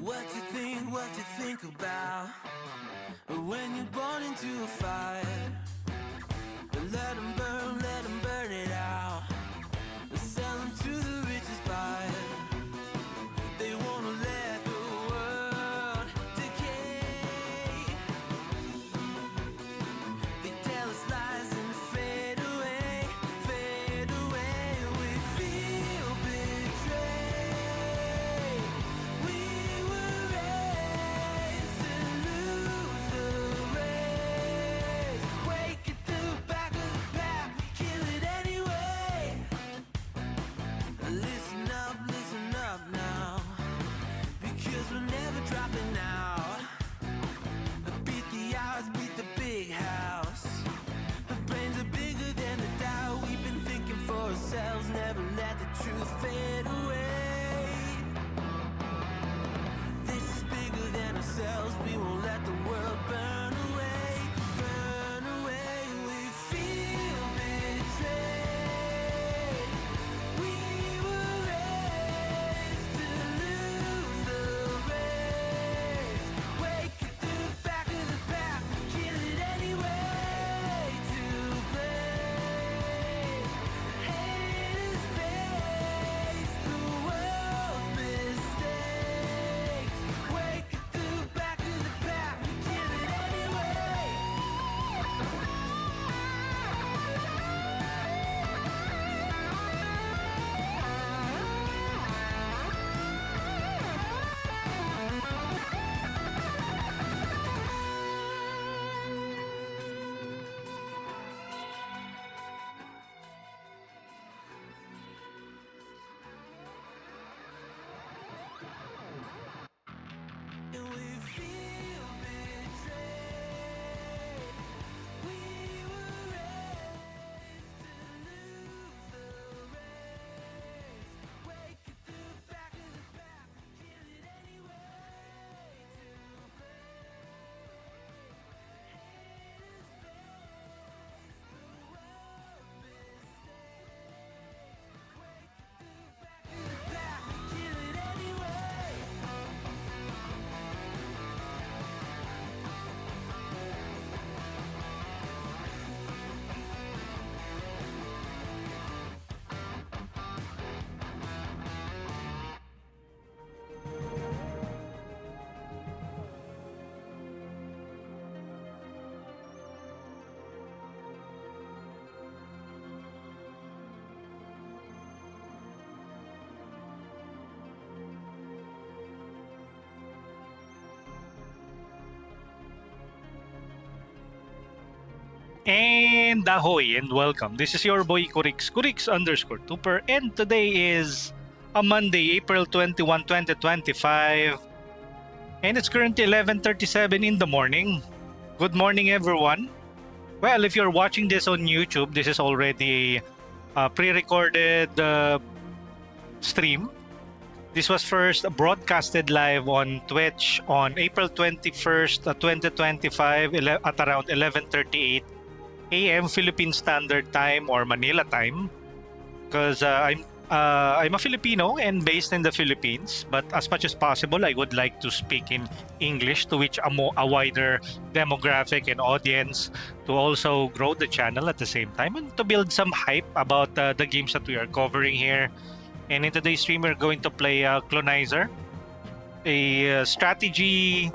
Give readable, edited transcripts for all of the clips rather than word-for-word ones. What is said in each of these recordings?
What you think about when you're born into a fire? Let them burn it out. Sell them to the richest buyer. They wanna let the world decay. They tell us lies and fade away, fade away. We feel betrayed. We were raised to lose the race. Wake at the back of the pack, kill it anyway. Listen up now, because we're never dropping out. Beat the odds, beat the big house. The brains are bigger than the doubt. We've been thinking for ourselves, never let the truth fade away. This is bigger than ourselves, we won't let the world burn away, burn away. We feel betrayed. We were raised to lose the race. Wake at the back of the pack, kill it anyway. To blame, haters face the world's mistakes. Wake at the back of the pack, kill it anyway. And we feel betrayed. We were raised to lose the race. Wake at the back of the pack, kill it anyway. To blame, haters face the world's mistakes. Wake at the back of the pack, kill it anyway. And ahoy and welcome. This is your boy Kurix_Tupper, and today is a Monday, April 21, 2025. And it's currently 11:37 in the morning. Good morning, everyone. Well, if you're watching this on YouTube, this is already a pre-recorded stream. This was first broadcasted live on Twitch on April 21st, 2025 at around 11:38 a.m. Philippine Standard Time or Manila time, because I'm a Filipino and based in the Philippines. But as much as possible, I would like to speak in English to reach a wider demographic and audience, to also grow the channel at the same time, and to build some hype about the games that we are covering here. And in today's stream, we're going to play Clonizer, a strategy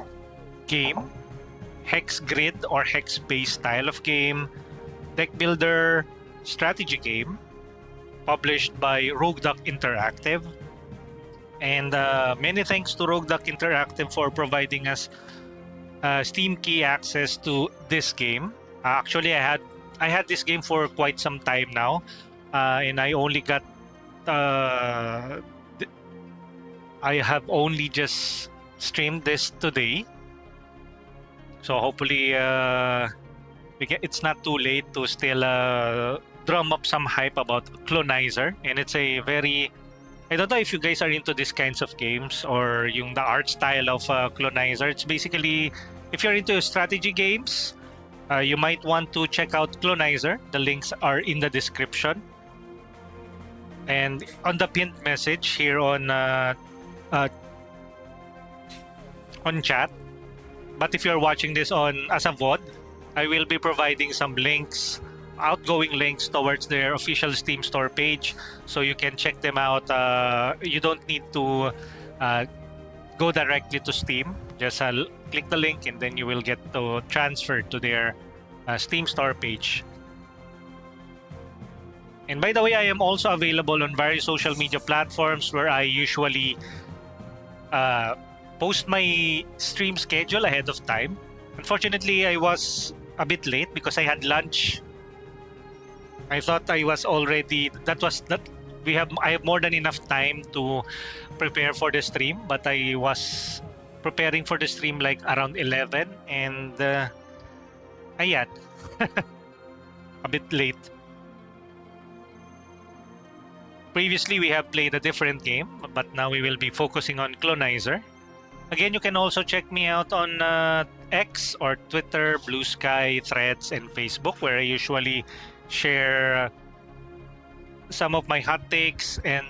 game, hex grid or hex-based style of game, Deckbuilder strategy game, published by Roguelike Interactive. And many thanks to Roguelike Interactive for providing us Steam key access to this game. Actually, I had this game for quite some time now, and I only got I have only just streamed this today, so hopefully it's not too late to still drum up some hype about Clonizer. And it's a very, I don't know if you guys are into these kinds of games or the art style of Clonizer. It's basically, if you're into strategy games, you might want to check out Clonizer. The links are in the description and on the pinned message here on on chat. But if you're watching this on as a VOD, I will be providing some links, outgoing links towards their official Steam store page, so you can check them out. You don't need to go directly to Steam. Just click the link and then you will get to transfer to their Steam store page. And by the way, I am also available on various social media platforms where I usually post my stream schedule ahead of time. Unfortunately, I was a bit late because I had lunch. I thought I was already I have more than enough time to prepare for the stream, but I was preparing for the stream like around 11 and ayan, a bit late. Previously, we have played a different game, but now we will be focusing on Clonizer. Again, you can also check me out on X or Twitter, Blue Sky, Threads, and Facebook, where I usually share some of my hot takes and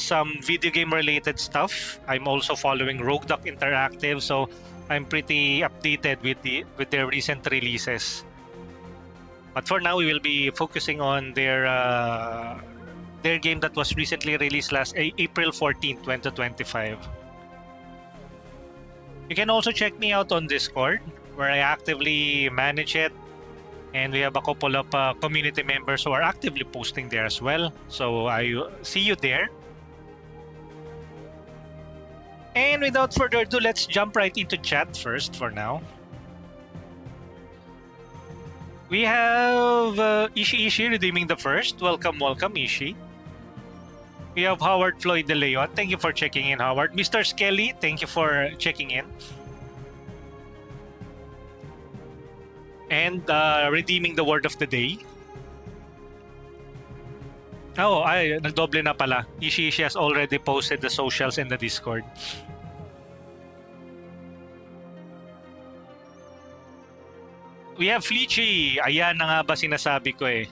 some video game related stuff. I'm also following Roguelike Interactive, so I'm pretty updated with their recent releases. But for now, we will be focusing on their game that was recently released last April 14, 2025. You can also check me out on Discord, where I actively manage it. And we have a couple of community members who are actively posting there as well. So I see you there. And without further ado, let's jump right into chat first for now. We have Ishi redeeming the first. Welcome, Ishi. We have Howard Floyd De Leon. Thank you for checking in, Howard. Mr. Skelly, thank you for checking in. And redeeming the word of the day. Oh, nagdoble na pala. Ishi has already posted the socials in the Discord. We have Fleechy. Ayan na nga ba sinasabi ko eh.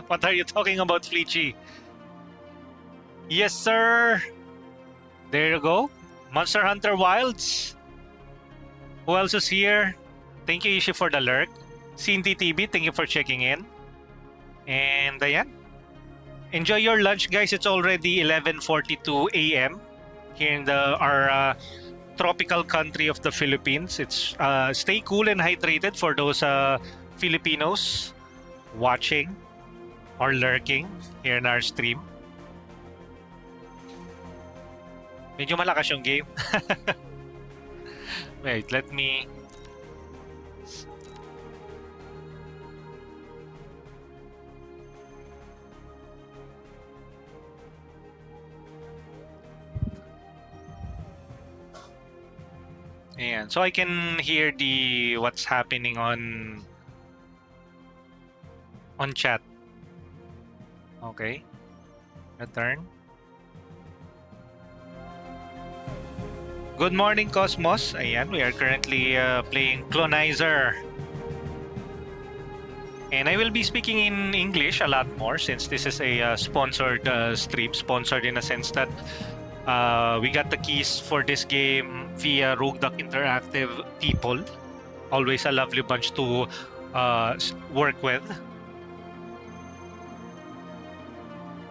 What are you talking about, Fleechy? Yes, sir. There you go. Monster Hunter Wilds. Who else is here? Thank you, Ishi, for the lurk. Cindy TV, thank you for checking in. And ayan. Enjoy your lunch, guys. It's already 11:42 a.m. here in our tropical country of the Philippines. It's stay cool and hydrated for those Filipinos watching or lurking here in our stream. Medyo malakas yung game. Wait, let me... Ayan. So I can hear what's happening on chat. Okay. Return. Good morning, Cosmos. Ayan, we are currently playing Clonizer. And I will be speaking in English a lot more since this is a sponsored stream. Sponsored in a sense that we got the keys for this game via Roguelike Interactive people. Always a lovely bunch to work with.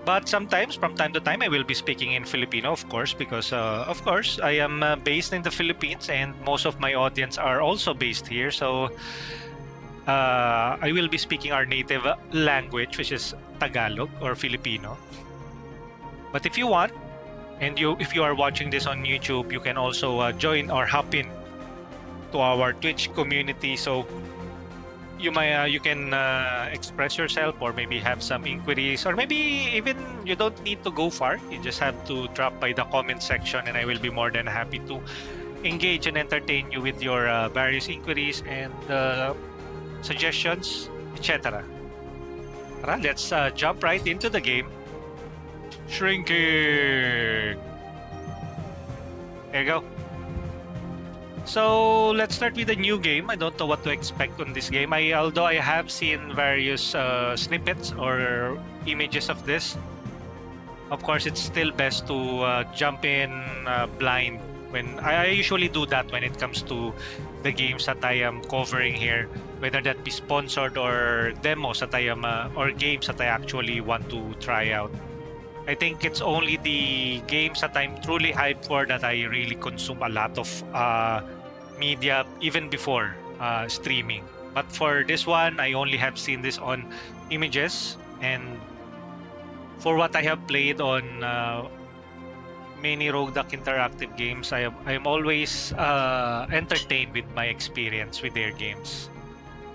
But sometimes, from time to time, I will be speaking in Filipino, of course, because, of course, I am based in the Philippines and most of my audience are also based here. So I will be speaking our native language, which is Tagalog or Filipino. But if you want, and if you are watching this on YouTube, you can also join or hop in to our Twitch community. So you can express yourself or maybe have some inquiries, or maybe even you don't need to go far. You just have to drop by the comment section and I will be more than happy to engage and entertain you with your various inquiries and suggestions, etc. Let's jump right into the game. Shrinking. There you go. So let's start with a new game. I don't know what to expect on this game. Although I have seen various snippets or images of this. Of course, it's still best to jump in blind When I usually do that when it comes to the games that I am covering here, whether that be sponsored or demos that I am or games that I actually want to try out. I think it's only the games that I'm truly hyped for that I really consume a lot of media even before streaming. But for this one, I only have seen this on images, and for what I have played on many Roguelike interactive games, I am always entertained with my experience with their games.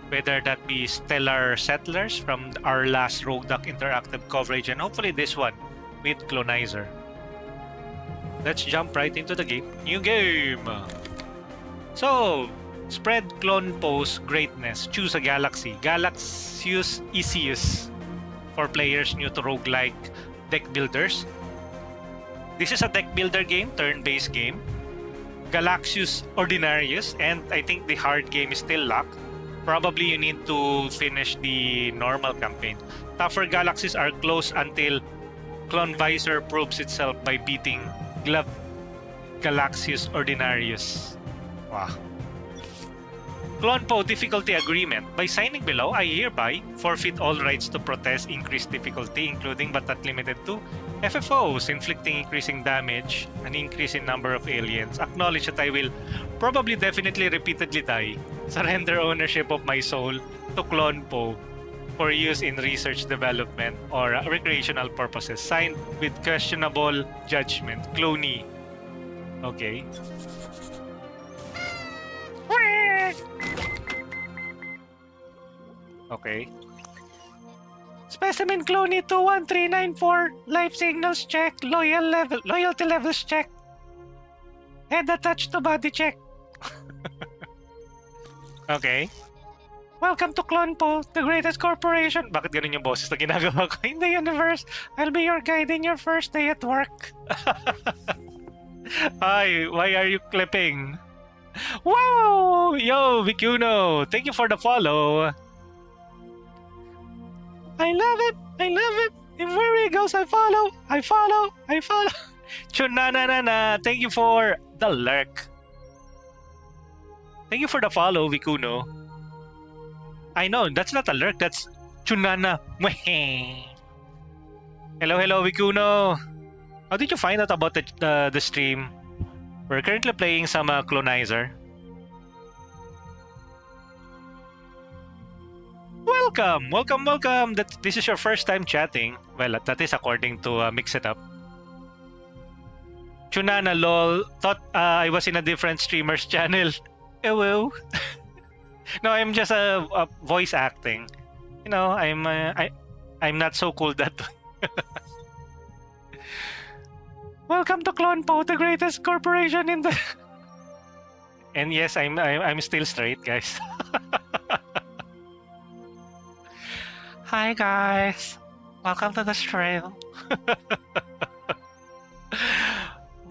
Whether that be Stellar Settlers from our last Roguelike interactive coverage, and hopefully this one with Clonizer. Let's jump right into the game. New game! So, spread clone pose greatness. Choose a galaxy. Galaxius Isius for players new to roguelike deck builders. This is a deck builder game, turn-based game. Galaxius Ordinarius, and I think the hard game is still locked. Probably you need to finish the normal campaign. Tougher galaxies are close until Clonizer proves itself by beating Galaxius Ordinarius. Wow. Clonpo difficulty agreement. By signing below, I hereby forfeit all rights to protest increased difficulty, including but not limited to FFOs, inflicting increasing damage, an increase in number of aliens. Acknowledge that I will probably definitely repeatedly die. Surrender ownership of my soul to Clonpo for use in research development or recreational purposes. Signed with questionable judgment. Cloney. Okay. Okay. Specimen Cloney 21394. Life signals check. Loyalty levels check. Head attached to body check. Okay. Welcome to Clonpo, the greatest corporation. Bakit ganun yung boses na ginagawa ko in the universe? I'll be your guide in your first day at work. Hi, why are you clipping? Wow! Yo, Vikuno! Thank you for the follow. I love it! I love it! Where he goes, I follow! I follow! I follow! Chunananana! Thank you for the lurk. Thank you for the follow, Vikuno. I know, that's not a lurk, that's Chunana. Hello, hello, Vikuno. How did you find out about the stream? We're currently playing some Clonizer. Welcome, welcome, welcome. This is your first time chatting. Well, that is according to Mix It Up. Chunana lol. Thought I was in a different streamer's channel. Ewo. No, I'm just voice acting. You know, I'm not so cool that way. Welcome to Clonpo, the greatest corporation in the. And yes, I'm still straight, guys. Hi guys, welcome to the stream.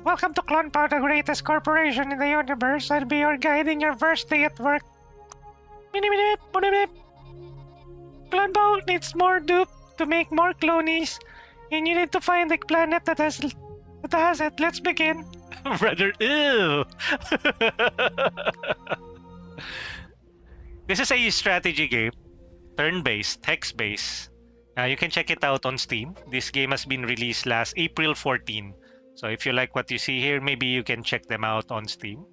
Welcome to Clonpo, the greatest corporation in the universe. I'll be your guide in your first day at work. Clonpo needs more dupe to make more clonies, and you need to find a planet that has it. Let's begin. Brother, ew. This is a strategy game. Turn-based, Hex-based. You can check it out on Steam. This game has been released last April 14. So if you like what you see here, maybe you can check them out on Steam.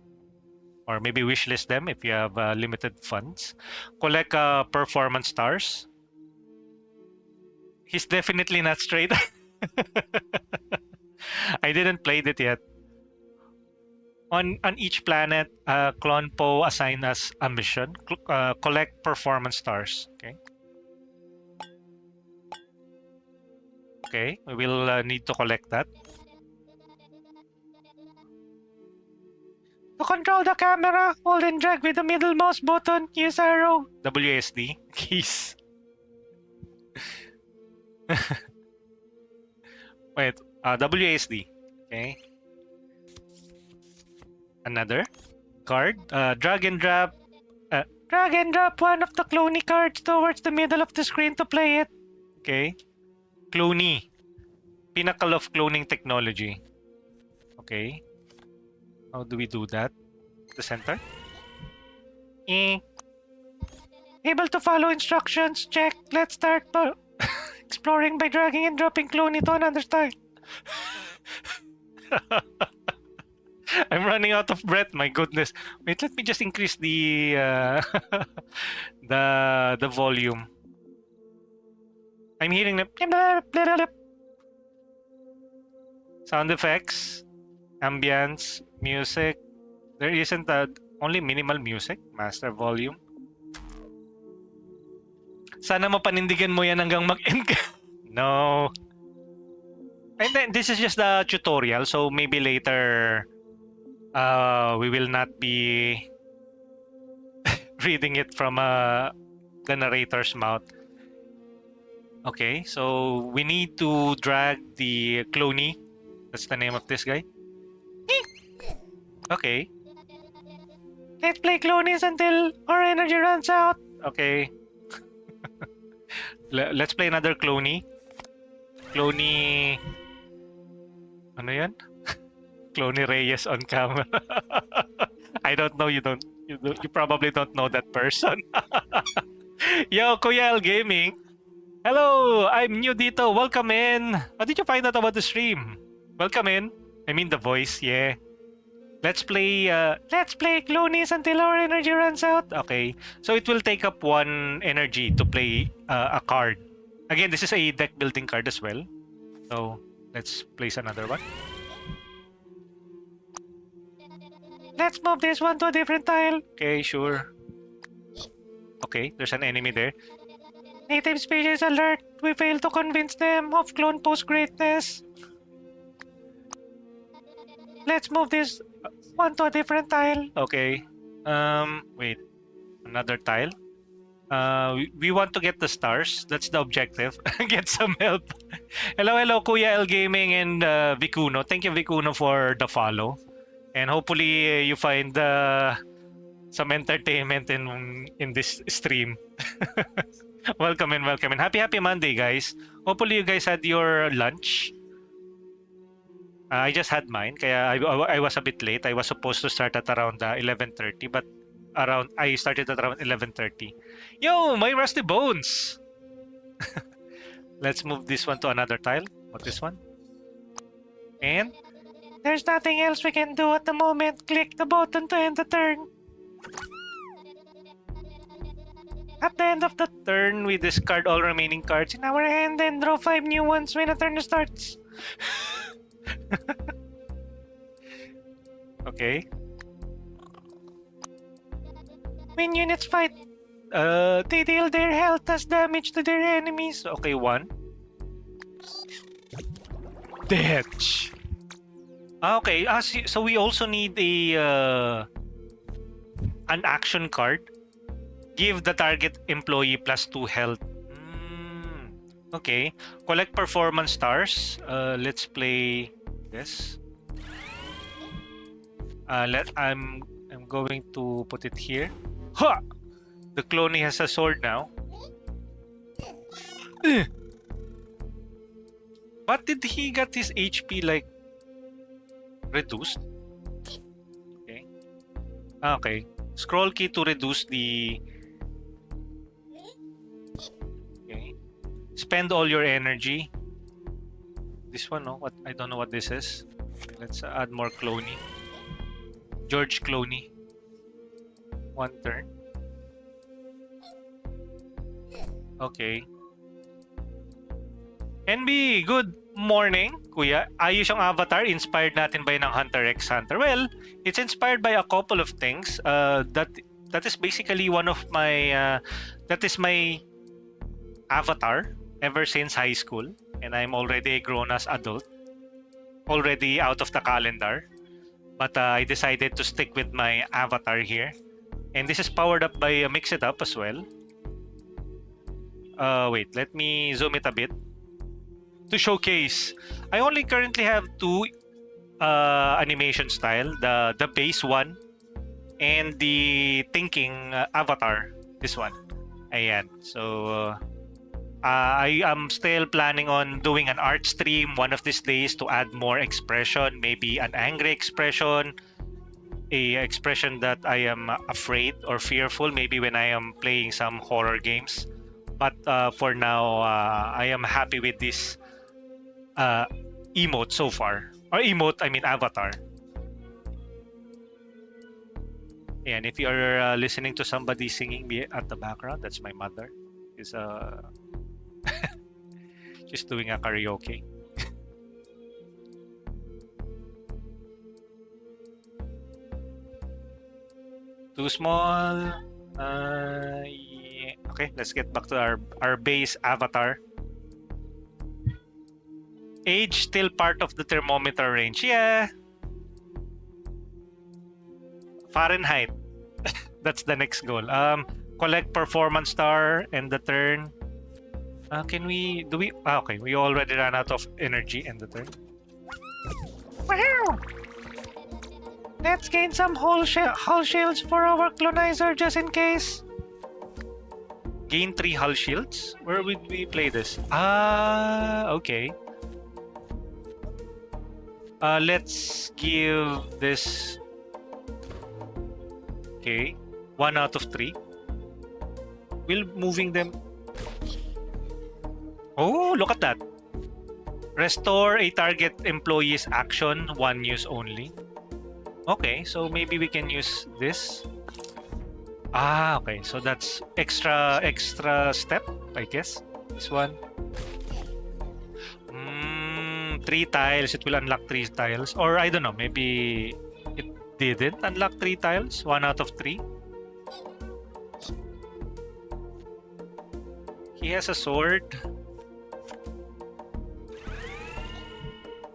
Or maybe wishlist them if you have limited funds. Collect performance stars. He's definitely not straight. I didn't play it yet. On each planet, Clonpo assign us a mission. Collect performance stars. Okay. Okay, we will need to collect that. To control the camera, hold and drag with the middle mouse button. Use arrow. WSD keys. Wait, WSD. Okay. Another card. Drag and drop. Drag and drop one of the cloney cards towards the middle of the screen to play it. Okay. Cloney. Pinnacle of cloning technology. Okay. How do we do that? The center? Eh. Able to follow instructions. Check. Let's start exploring by dragging and dropping clone to another style. I'm running out of breath. My goodness. Wait, let me just increase the the volume. I'm hearing the sound effects, ambience, music. There isn't only minimal music. Master volume. Sana mapanindigan mo yan hanggang mag-end ka. No. And then this is just the tutorial, so maybe later we will not be reading it from the narrator's mouth. Okay, so we need to drag the cloney. That's the name of this guy. Okay. Let's play clonies until our energy runs out. Okay. Let's play another cloney. Cloney... Ano yan? Cloney Reyes on camera. I don't know. You probably don't know that person. Yo, Kuya L Gaming. Hello, I'm new dito. Welcome in. How did you find out about the stream? Welcome in. I mean the voice, yeah. Let's play clonies until our energy runs out. Okay, so it will take up 1 energy to play a card. Again, this is a deck building card as well. So let's place another one. Let's move this one to a different tile. Okay, sure. Okay, there's an enemy there. Native species alert. We failed to convince them of clone post greatness. Let's move this one to a different tile. Okay. Wait. Another tile. We want to get the stars. That's the objective. Get some help. Hello, Kuya L Gaming and Vicuno. Thank you, Vicuno, for the follow. And hopefully you find some entertainment in this stream. Welcome in. Happy Monday, guys. Hopefully you guys had your lunch. I just had mine, kaya I was a bit late. I was supposed to start at around 11:30, but I started at around 11:30. Yo, my rusty bones! Let's move this one to another tile. Not this one. And there's nothing else we can do at the moment. Click the button to end the turn. At the end of the turn, we discard all remaining cards in our hand and draw 5 new ones when the turn starts. Okay. When units fight, they deal their health as damage to their enemies. Okay, 1. Detch. Okay, so we also need an action card. Give the target employee +2 health. Okay. Collect performance stars. Let's play this. I'm going to put it here. Ha! The cloney has a sword now. But did he get his HP like reduced? Okay. Okay. Scroll key to reduce the... Okay. Spend all your energy. This one, no? What? I don't know what this is. Let's add more cloney. George Cloney. 1 turn. Okay. NB, good morning, Kuya. Ayos yung avatar. Inspired natin by ng Hunter x Hunter. Well, it's inspired by a couple of things. That is basically one of my... that is my avatar ever since high school. And I'm already a grown-ass adult. Already out of the calendar. But I decided to stick with my avatar here. And this is powered up by Mix It Up as well. Wait, let me zoom it a bit. To showcase, I only currently have 2 animation style. The base one and the thinking avatar. This one. Ayan. So, I am still planning on doing an art stream one of these days to add more expression. Maybe an angry expression. a expression that I am afraid or fearful, maybe when I am playing some horror games. But for now, I am happy with this emote so far. Or emote, I mean avatar. And if you're listening to somebody singing at the background, that's my mother. Is she's doing a karaoke. Too small. Yeah. Okay, let's get back to our base avatar. Age still part of the thermometer range. Yeah. Fahrenheit. That's the next goal. Collect performance star and the turn. Can we do we? Okay, we already ran out of energy in the turn. Wow! Let's gain some hull shields for our Clonizer just in case. Gain 3 hull shields? Where would we play this? Okay. Let's give this... Okay. 1 out of 3. We'll moving them... Oh, look at that. Restore a target employee's action, 1 use only. Okay, so maybe we can use this. Okay, so that's extra step, I guess. This one. 3 tiles, it will unlock 3 tiles. Or I don't know, maybe it didn't unlock 3 tiles, 1 out of 3. He has a sword.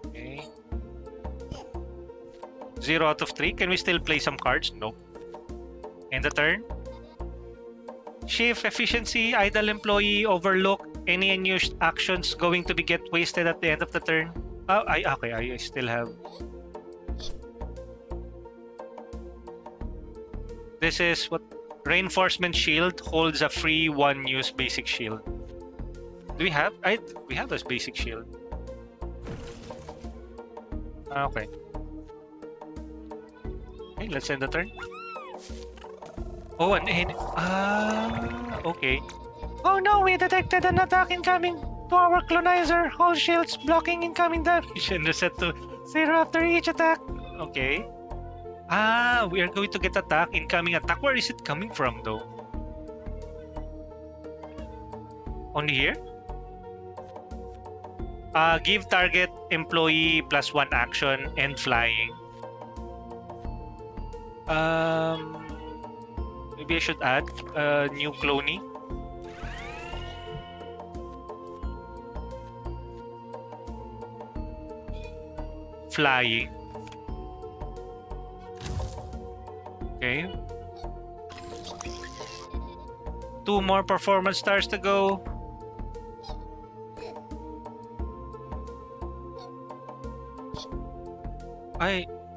Okay. 0 out of 3. Can we still play some cards? Nope. End the turn. Shift efficiency, idle employee, overlook. Any unused actions going to be get wasted at the end of the turn. Okay, I still have. This is what reinforcement shield holds a free 1 use basic shield. Do we have? We have this basic shield. Okay. Okay, let's end the turn. Oh, okay. Oh no, we detected an attack incoming to our Clonizer. All shields blocking incoming damage and reset to 0 after each attack. Okay. We are going to get incoming attack. Where is it coming from though? Only here? Give target employee +1 action and flying. Maybe I should add a new cloney. Flying. Okay. 2 more performance stars to go.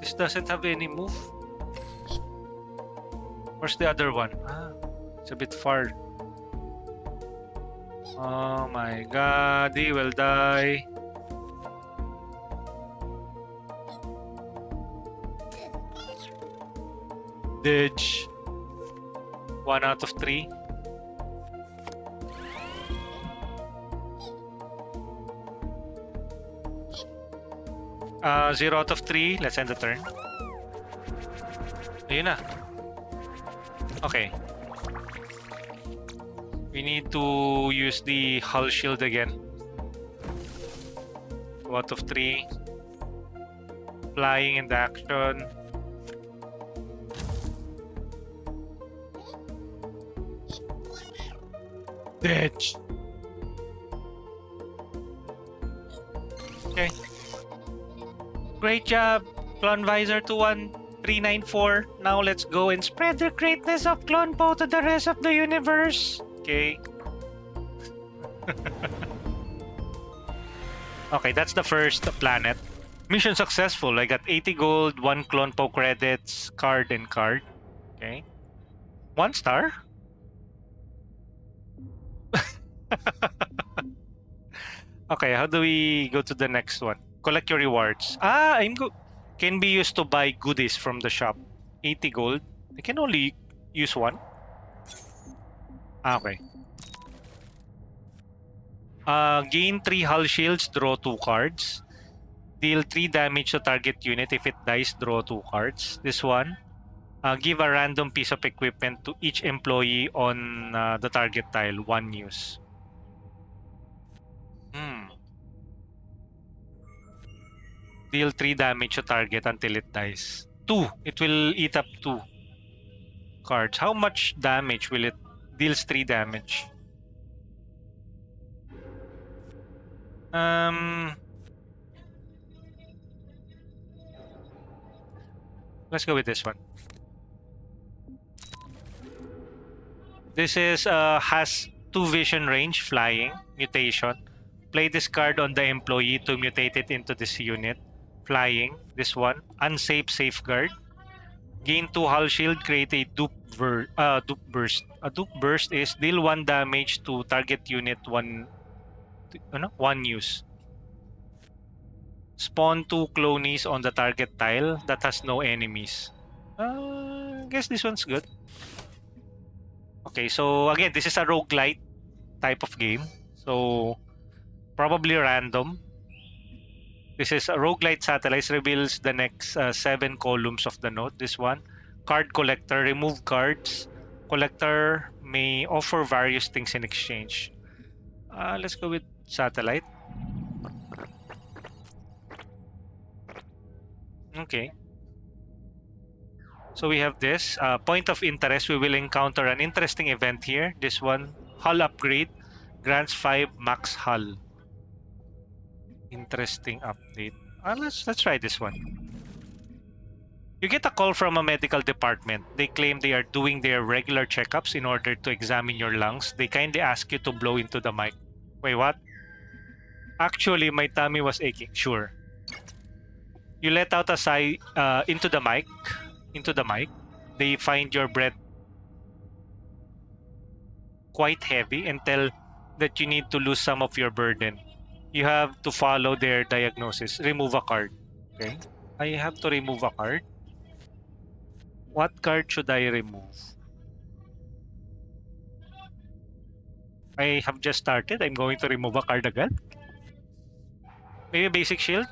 This doesn't have any move. Where's the other one? It's a bit far. Oh my god, he will die. Ditch. 1 out of 3. Zero out of 3. Let's end the turn. Ayun na. Okay. We need to use the hull shield again. 2 out of 3. Flying in the action. Ditch. Okay. Great job, Clonizer 21394. Now let's go and spread the greatness of Clonpo to the rest of the universe. Okay. Okay, that's the first planet. Mission successful. I got 80 gold, 1 Clonpo credits, card and card. Okay. 1 star? Okay, how do we go to the next one? Collect your rewards. Can be used to buy goodies from the shop. 80 gold. I can only use one. Okay. Gain 3 hull shields, draw 2 cards. Deal 3 damage to target unit. If it dies, draw 2 cards. This one. Give a random piece of equipment to each employee on the target tile. 1 use. Deal 3 damage to target until it dies. 2. It will eat up 2 cards. How much damage will it? Deals 3 damage. Let's go with this one. This is has 2 vision range, flying, mutation. Play this card on the employee to mutate it into this unit. Flying, this one. Unsafe safeguard. Gain 2 hull shield, create a dupe burst. A dupe burst is deal 1 damage to target unit, 1 use. Spawn 2 clonies on the target tile that has no enemies. I guess this one's good. Okay, so again, this is a roguelite type of game. So probably random. This is a roguelite satellites, reveals the next 7 columns of the node. This one. Card collector, remove cards. Collector may offer various things in exchange. Let's go with satellite. Okay. So we have this. Point of interest, we will encounter an interesting event here. This one, hull upgrade, grants 5 max hull. Interesting update. Let's try this one. You get a call from a medical department. They claim they are doing their regular checkups in order to examine your lungs. They kindly ask you to blow into the mic. Wait, what? Actually, my tummy was aching. Sure. You let out a sigh into the mic. They find your breath quite heavy and tell that you need to lose some of your burden. You have to follow their diagnosis. Remove a card. Okay. I have to remove a card. What card should I remove? I have just started. I'm going to remove a card again. Maybe basic shield.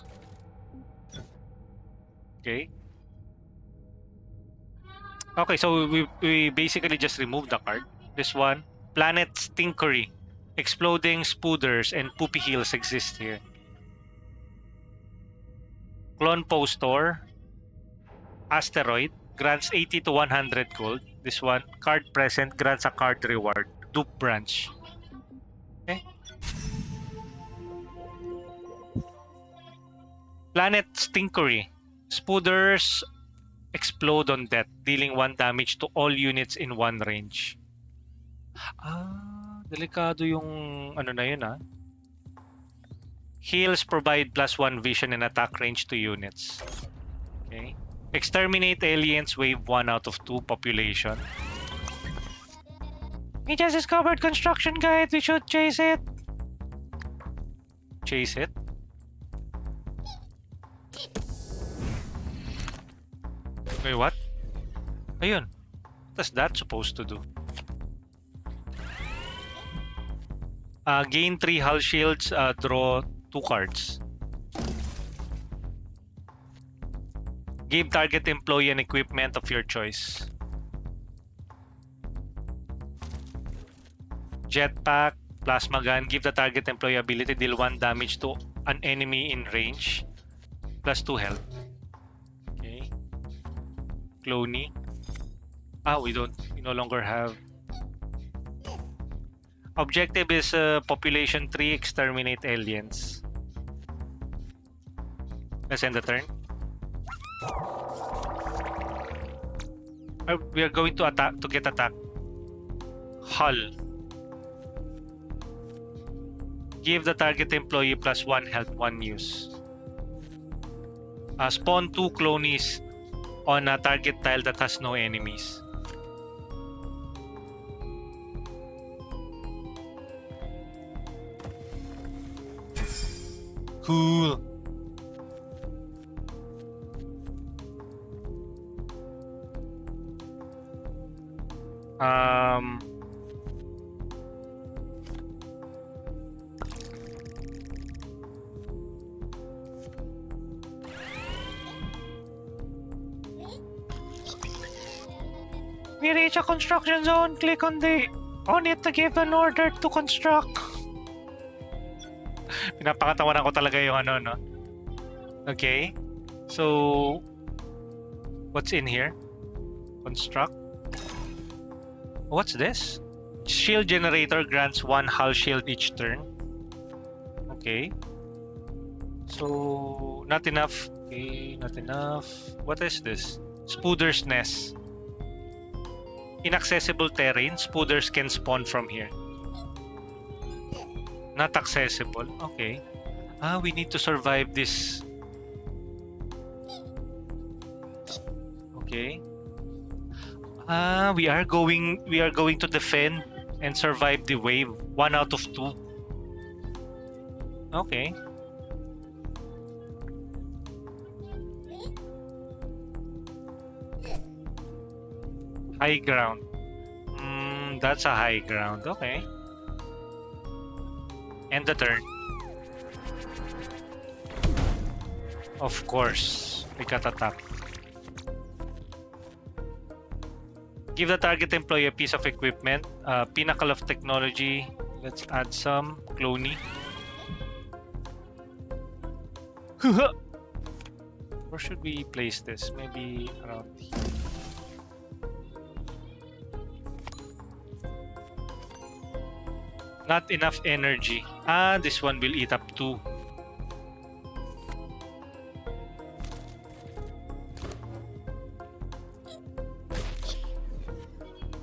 Okay. Okay, so we basically just removed the card. This one. Planet Stinkery. Exploding spooders and poopy heels exist here. Clone Postor. Asteroid. Grants 80 to 100 gold. This one. Card present grants a card reward. Dupe branch. Okay. Planet Stinkery. Spooders explode on death, dealing 1 damage to all units in 1 range. Delikado yung ano na yun Heals provide +1 vision and attack range to units. Okay. Exterminate aliens, wave 1 out of 2 population. We just discovered construction guide. We should chase it. Chase it? Wait, what? Ayun. What's that supposed to do? Gain 3 hull shields, draw 2 cards. Give target employee an equipment of your choice. Jetpack, plasma gun. Give the target employee ability, deal 1 damage to an enemy in range. +2 health. Okay. Cloney. We no longer have. Objective is population 3, exterminate aliens. Let's end the turn. We are going to attack to get attacked. Hull. Give the target employee +1 health, 1 use. Spawn 2 clonies on a target tile that has no enemies. Cool. Um, we reach a construction zone. Click on it to give an order to construct. Pinapakatawanan ko talaga yung ano, no? Okay. So, what's in here? Construct. What's this? Shield generator grants 1 hull shield each turn. Okay. So, not enough. Okay, not enough. What is this? Spooder's Nest. Inaccessible terrain. Spooders can spawn from here. Not accessible. Okay. We need to survive this. Okay. We are going to defend and survive the wave. 1 out of 2. Okay. High ground. That's a high ground. Okay. End the turn. Of course, we got attacked. Give the target employee a piece of equipment. Pinnacle of technology. Let's add some. Clony. Where should we place this? Maybe around here. Not enough energy. This one will eat up 2.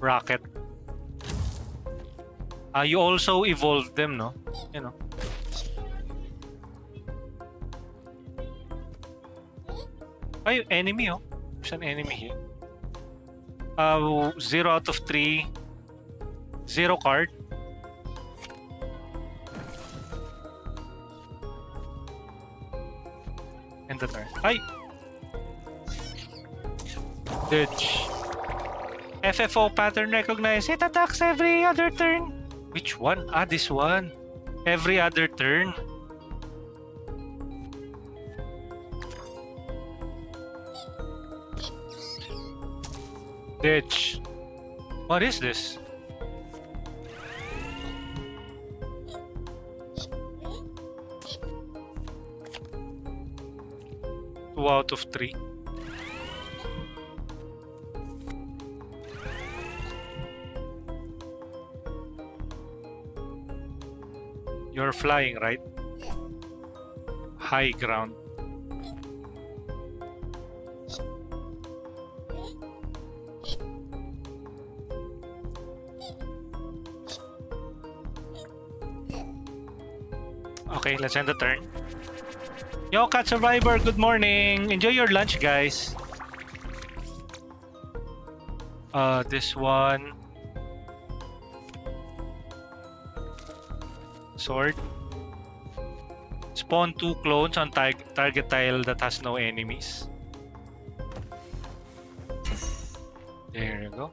Rocket. You also evolved them, no? You know. Ay, enemy, oh. There's an enemy here. 0 out of 3. 0 card. End the turn. Ay! Ditch. FFO pattern recognized. It attacks every other turn. Which one? This one. Every other turn. Ditch. What is this? Two out of 3. You're flying, right? High ground. Okay, let's end the turn. Yo, Cat Survivor, good morning. Enjoy your lunch, guys. This one. Sword. Spawn 2 clones on target tile that has no enemies. There you go.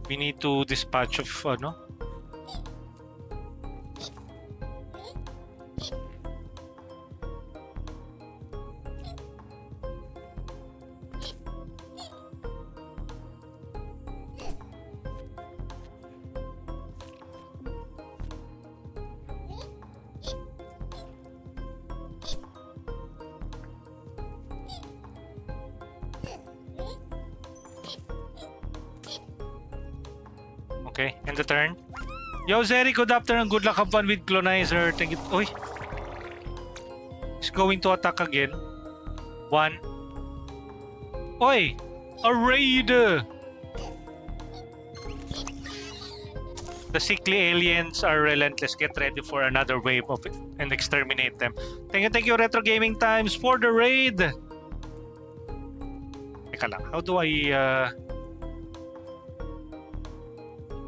We need to dispatch of no. Okay, end the turn. Yo, Zeri, good afternoon. Good luck, have fun with Clonizer. Thank you. Oy! He's going to attack again. 1. Oy! A raid! The sickly aliens are relentless. Get ready for another wave of it and exterminate them. Thank you, Retro Gaming Times, for the raid! Teka lang, how do I...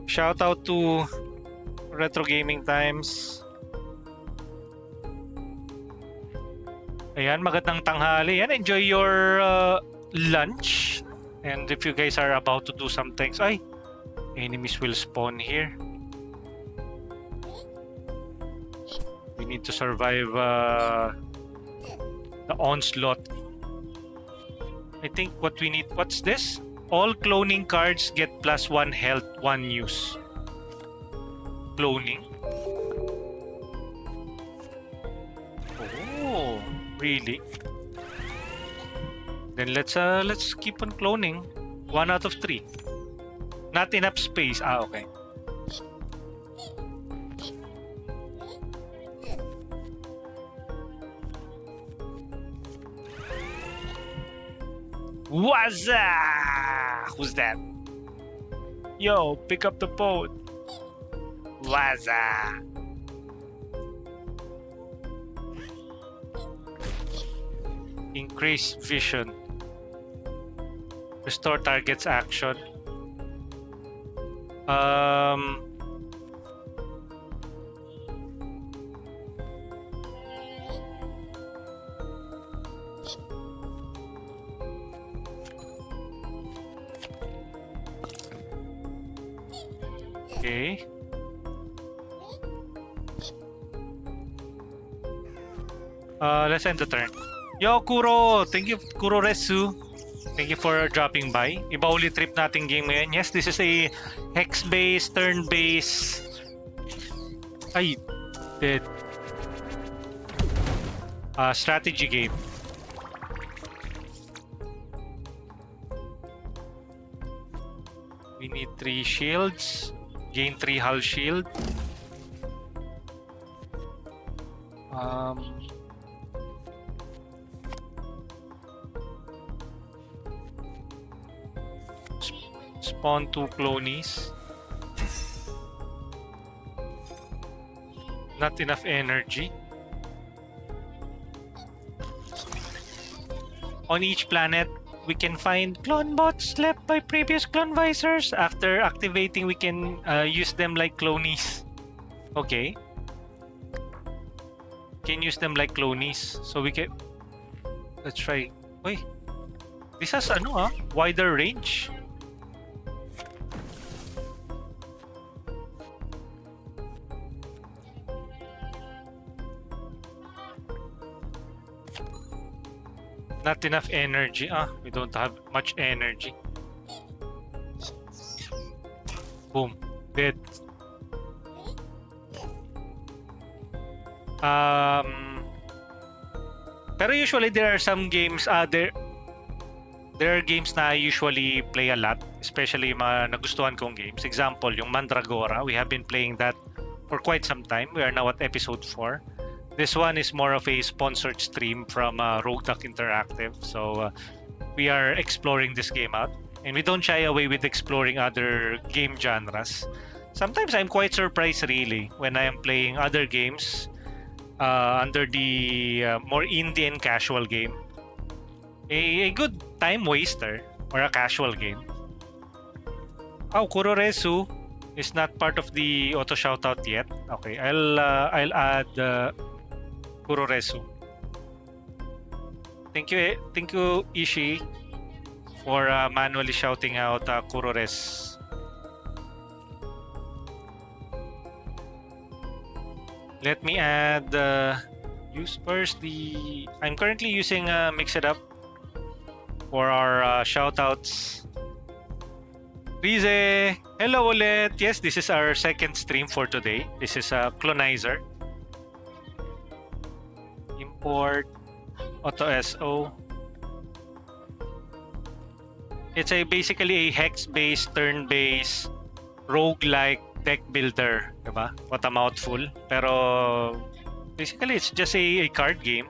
Shout out to Retro Gaming Times. Ayan, magandang tanghali. Yan, enjoy your lunch. And if you guys are about to do some things, enemies will spawn here. We need to survive the onslaught. I think what we need, what's this? All cloning cards get +1 health, 1 use. Cloning. Oh, really? Then let's keep on cloning. 1 out of 3. Not enough space. Okay. Waza! Who's that? Yo, pick up the phone. Waza! Increase vision. Restore target's action. Okay. Let's end the turn. Yo, Kuro! Thank you, Kuro Resu. Thank you for dropping by. Iba ulit trip nating game ngayon. Yes, this is a hex-based, turn-based... Ay, dead. Strategy game. We need 3 shields. Gain 3 hull shield. Spawn 2 clonies. Not enough energy. On each planet, we can find clone bots left by previous clone visors. After activating, we can use them like clonies. Okay. Can use them like clonies. So we can... Let's try. Wait. This has wider range. Not enough energy. We don't have much energy. Boom. Dead. Pero usually there are some games, there are games na I usually play a lot, especially yung mga nagustuhan kong games. Example, yung Mandragora. We have been playing that for quite some time. We are now at episode 4. This one is more of a sponsored stream from Roguelike Interactive. So we are exploring this game out. And we don't shy away with exploring other game genres. Sometimes I'm quite surprised really when I am playing other games under the more indie and casual game. A good time waster or a casual game. Oh, Kuroresu is not part of the auto shoutout yet. Okay, I'll add Kuroresu. Thank you, Ishii, for manually shouting out Kurores. Let me add use first the. I'm currently using Mix It Up for our shoutouts. Rize, hello ulit. Yes, this is our second stream for today. This is Clonizer. Import AutoSO. It's basically a hex-based, turn-based, roguelike deck builder, diba? What a mouthful. Pero basically it's just a card game.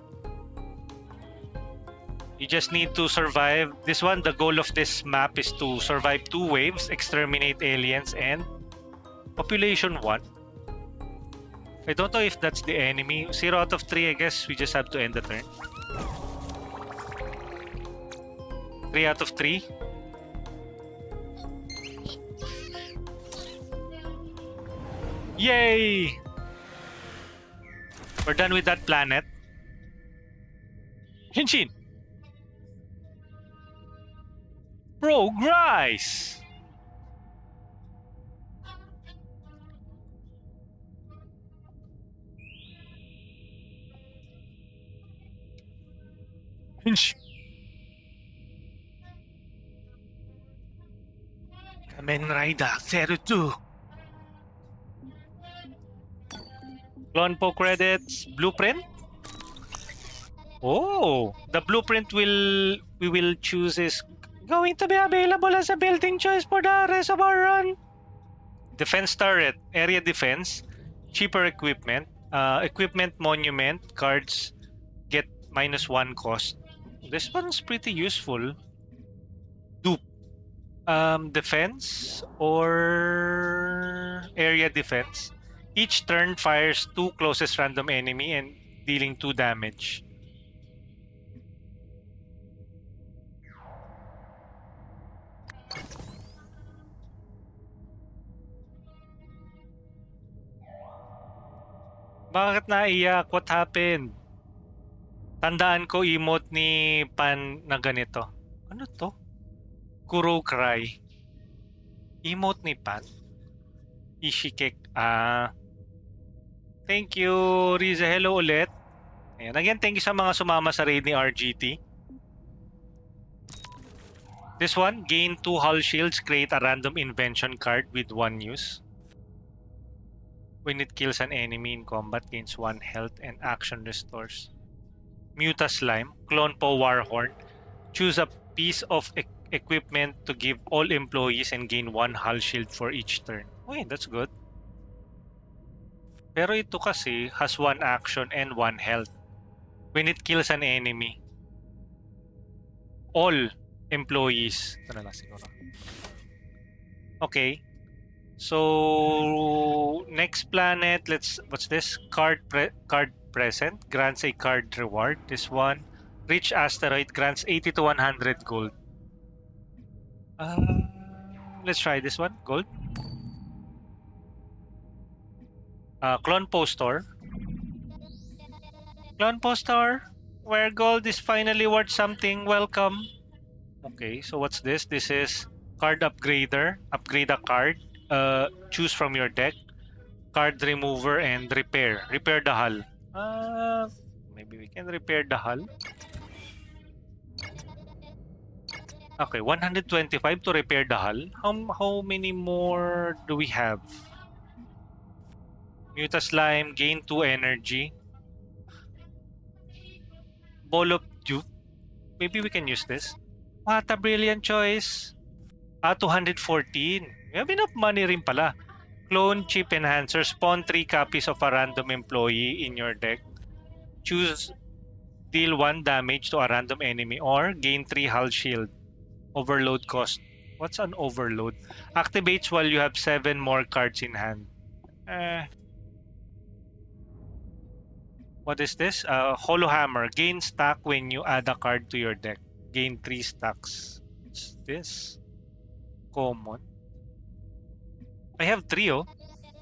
You just need to survive. This one, the goal of this map is to survive 2 waves, exterminate aliens, and population 1. I don't know if that's the enemy. 0 out of 3, I guess we just have to end the turn. 3 out of 3. Yay! We're done with that planet. Hinshin! Rogue Rice! Hinch! Kamen Rider 02! Clonpo credits, blueprint? Oh, the blueprint we will choose is going to be available as a building choice for the rest of our run. Defense turret, area defense, cheaper equipment, equipment monument, cards get -1 cost. This one's pretty useful. Dupe, defense or area defense. Each turn fires 2 closest random enemy and dealing 2 damage. Bakit naiyak? What happened? Tandaan ko emote ni Pan na ganito. Ano to? Kuro cry. Emote ni Pan? Ishikek. Thank you, Riza. Hello ulit. Ayan. Again, thank you sa mga sumama sa raid ni RGT. This one, gain 2 hull shields, create a random invention card with 1 use. When it kills an enemy in combat, gains 1 health and action restores. Muta Slime, Clone Po Warhorn. Choose a piece of equipment to give all employees and gain 1 hull shield for each turn. Okay, that's good. Pero ito kasi has 1 action and 1 health. When it kills an enemy, all employees. Ito na lang siguro. Okay. So next planet, what's this? Card present grants a card reward. This one, rich asteroid grants 80 to 100 gold. Let's try this one. Gold. Clone Postor. Clone Postor, where gold is finally worth something. Welcome. Okay, so what's this? This is card upgrader. Upgrade a card. Choose from your deck. Card remover and repair. Repair the hull. Maybe we can repair the hull. Okay, 125 to repair the hull. How many more do we have? Muta Slime, gain 2 energy. Ball of Dupe. Maybe we can use this. What a brilliant choice. 214. We have enough money rin pala. Clone Chip Enhancer. Spawn 3 copies of a random employee in your deck. Choose deal 1 damage to a random enemy or gain 3 hull shield. Overload cost. What's an overload? Activates while you have 7 more cards in hand. What is this? Hollow Hammer. Gain stack when you add a card to your deck. Gain 3 stacks. What's this? Common. I have 3 oh.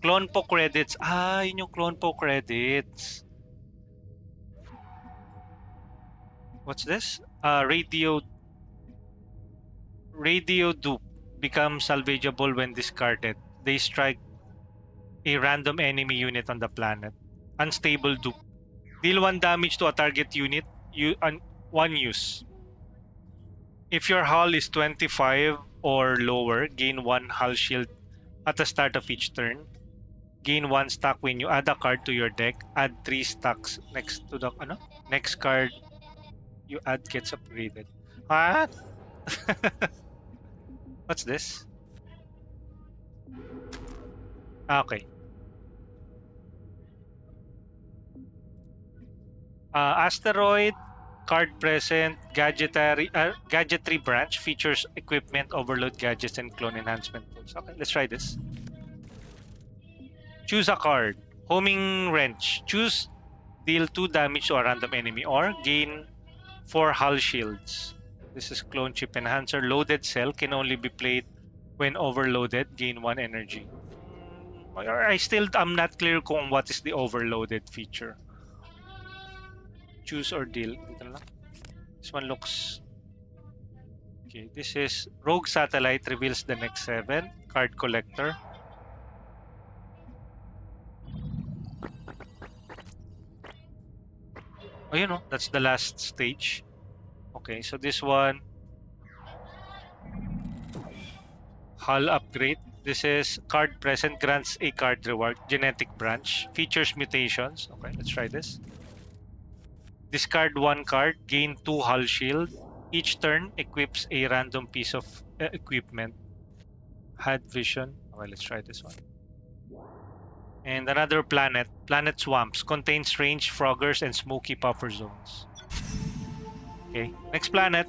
Clone Po credits. Yun yung Clone Po credits. What's this? Radio Dupe. Becomes salvageable when discarded. They strike a random enemy unit on the planet. Unstable Dupe. Deal 1 damage to a target unit. 1 use. If your hull is 25 or lower, gain 1 hull shield at the start of each turn. Gain 1 stack when you add a card to your deck. Add 3 stacks next to the next card you add gets upgraded. What? What's this? Okay. Asteroid, card present, gadgetry branch features equipment, overload gadgets, and clone enhancement tools. Okay, let's try this. Choose a card. Homing wrench. Choose deal 2 damage to a random enemy or gain 4 hull shields. This is Clone Chip Enhancer. Loaded cell can only be played when overloaded. Gain 1 energy. I'm not clear kung what is the overloaded feature. Choose or deal. This one looks Okay, this is Rogue Satellite reveals the next 7. Card Collector. Oh, you know, that's the last stage. Okay, so this one, Hull Upgrade. This is card present grants a card reward. Genetic Branch. Features mutations. Okay, let's try this. Discard 1 card, gain 2 Hull Shield. Each turn equips a random piece of equipment. Had Vision. Okay, let's try this one. And another planet, Planet Swamps, contains range froggers and smoky buffer zones. Okay, next planet.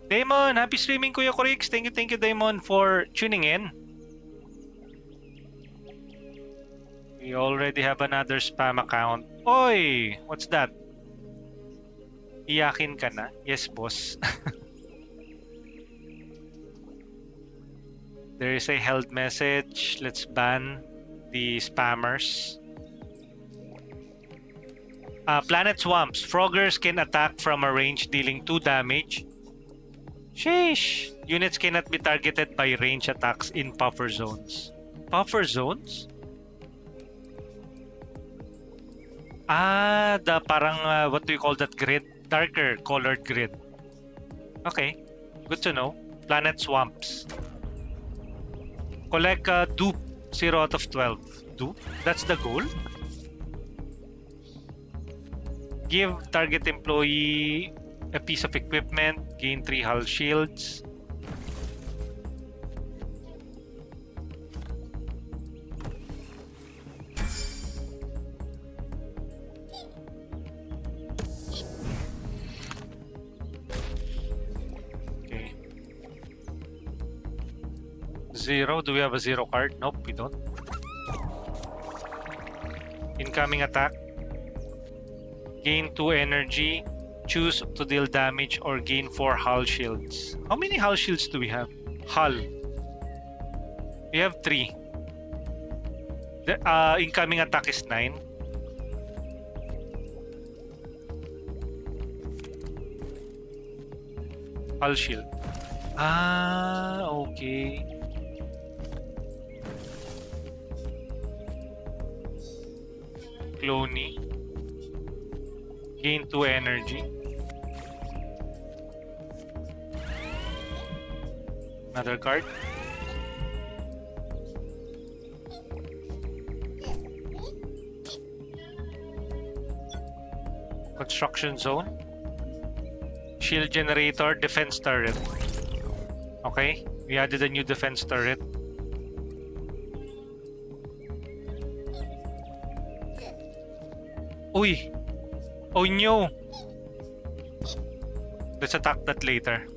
Damon, happy streaming, Kuya Korix. Thank you, Damon, for tuning in. We already have another spam account. Oy, what's that? Iyakin ka na? Yes, boss. There is a held message. Let's ban the spammers. Planet Swamps. Froggers can attack from a range dealing 2 damage. Sheesh! Units cannot be targeted by range attacks in buffer zones. Buffer zones? The parang, what do you call that grid? Darker colored grid. Okay, good to know. Planet Swamps. Collect dupe 0 out of 12. Dupe? That's the goal? Give target employee a piece of equipment, gain 3 hull shields. Okay. 0. Do we have a 0 card? Nope, we don't. Incoming attack. Gain 2 energy. Choose to deal damage or gain 4 hull shields. How many hull shields do we have? Hull. We have 3. The incoming attack is 9. Hull shield. Okay. Clony. Gain 2 energy. Another card. Construction zone. Shield generator, defense turret. Okay, we added a new defense turret. Uy! Oh no! Let's attack that later.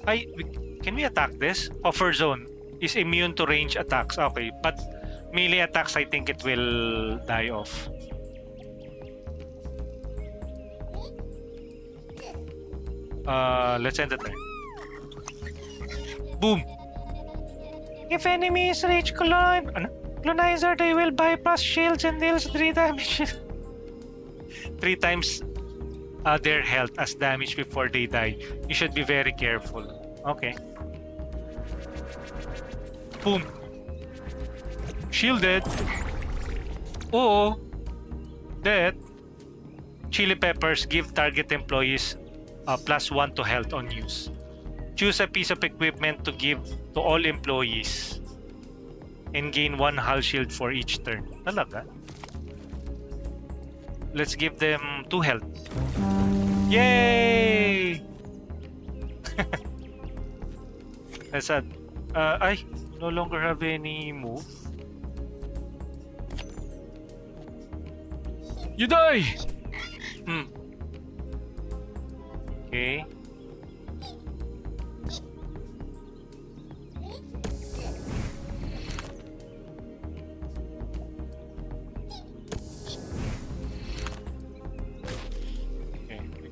Can we attack this? Buffer zone is immune to range attacks. Okay, but melee attacks, I think it will die off. Let's end the turn. Boom! If enemies reach Clonizer, they will bypass shields and deals 3 damage. 3 times their health as damage before they die. You should be very careful. Okay. Boom. Shielded. Oh. Dead. Chili peppers give target employees +1 to health on use. Choose a piece of equipment to give to all employees and gain 1 hull shield for each turn. Talaga? Let's give them 2 health. Yay! That's sad. I no longer have any move. You die! Okay.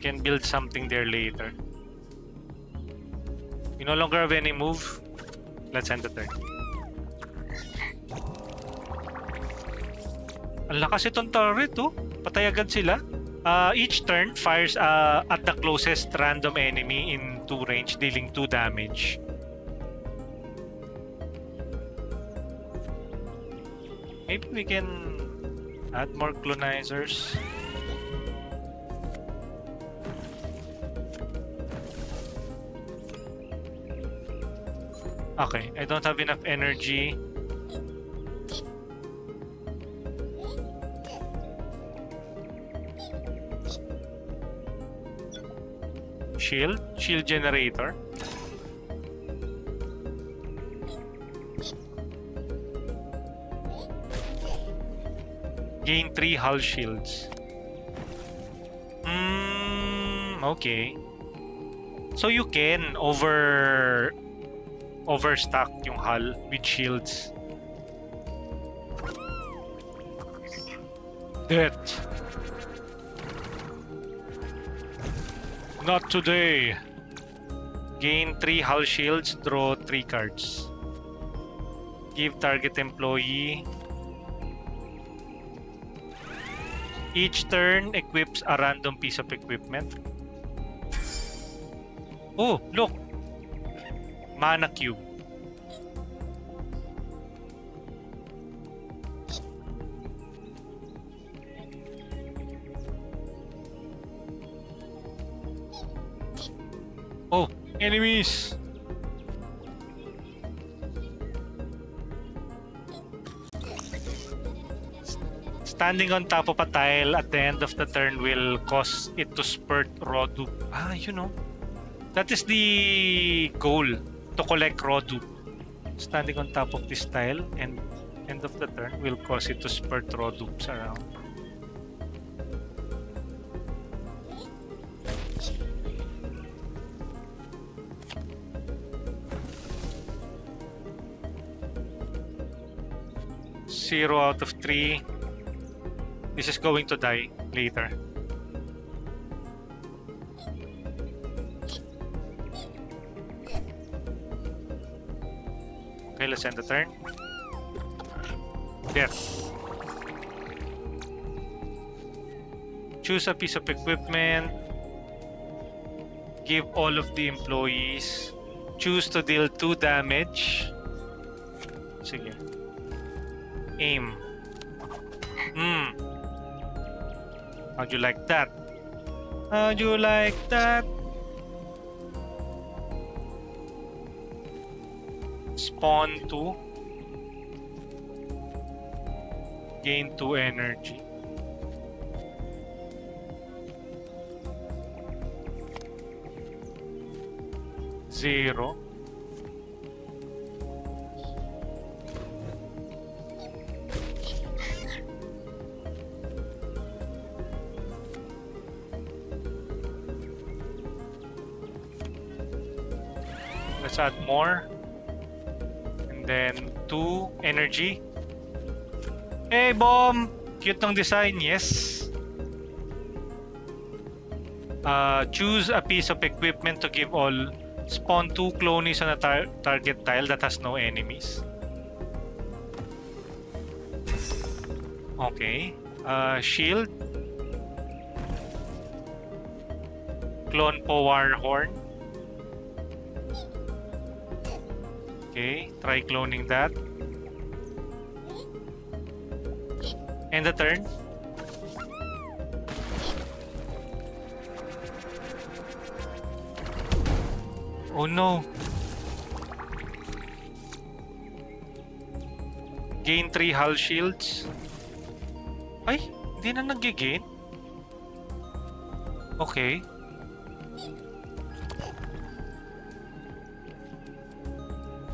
Can build something there later. You no longer have any move. Let's end the turn. Ang lakas itong turret, oh. Patay agad sila. Each turn fires at the closest random enemy in 2 range, dealing 2 damage. Maybe we can add more clonizers. Okay, I don't have enough energy. Shield generator. Gain 3 hull shields. Okay. So you can overstock yung hull with shields. Death. Not today. Gain 3 hull shields, draw 3 cards. Give target employee. Each turn equips a random piece of equipment. Oh, look! Mana cube. Oh, enemies! Standing on top of a tile at the end of the turn will cause it to spurt raw dupe. You know. That is the goal, to collect raw dupe. Standing on top of this tile and end of the turn will cause it to spurt raw dupes around. Zero out of 3. This is going to die later. Okay, let's end the turn. Death. Choose a piece of equipment. Give all of the employees. Choose to deal 2 damage. Sige. Aim. How'd you like that? How'd you like that? Spawn 2. Gain 2 energy. Zero. Let's add more. And then 2 energy. Hey, bomb! Cute ng design, yes. Choose a piece of equipment to give all. Spawn 2 clonies on a target tile that has no enemies. Okay. Shield. Clone Power Horn. Okay, try cloning that. End the turn. Oh no. Gain 3 hull shields. Ay, hindi na nag-gain. Okay.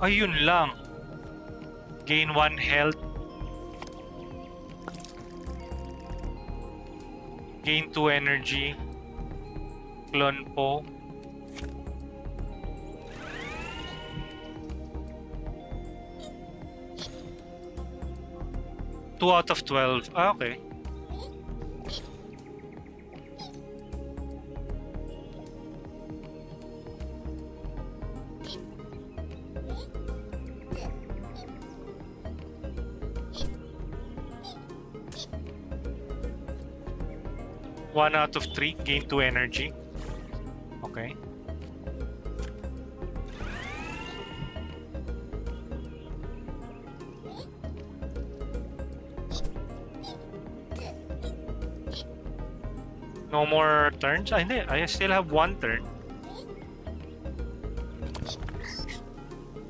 Ayun lang. Gain 1 health. Gain 2 energy. Clone po. Two out of 12. Okay. 1 out of 3, gain 2 energy. Okay. No more turns? Ah, hindi. I still have 1 turn.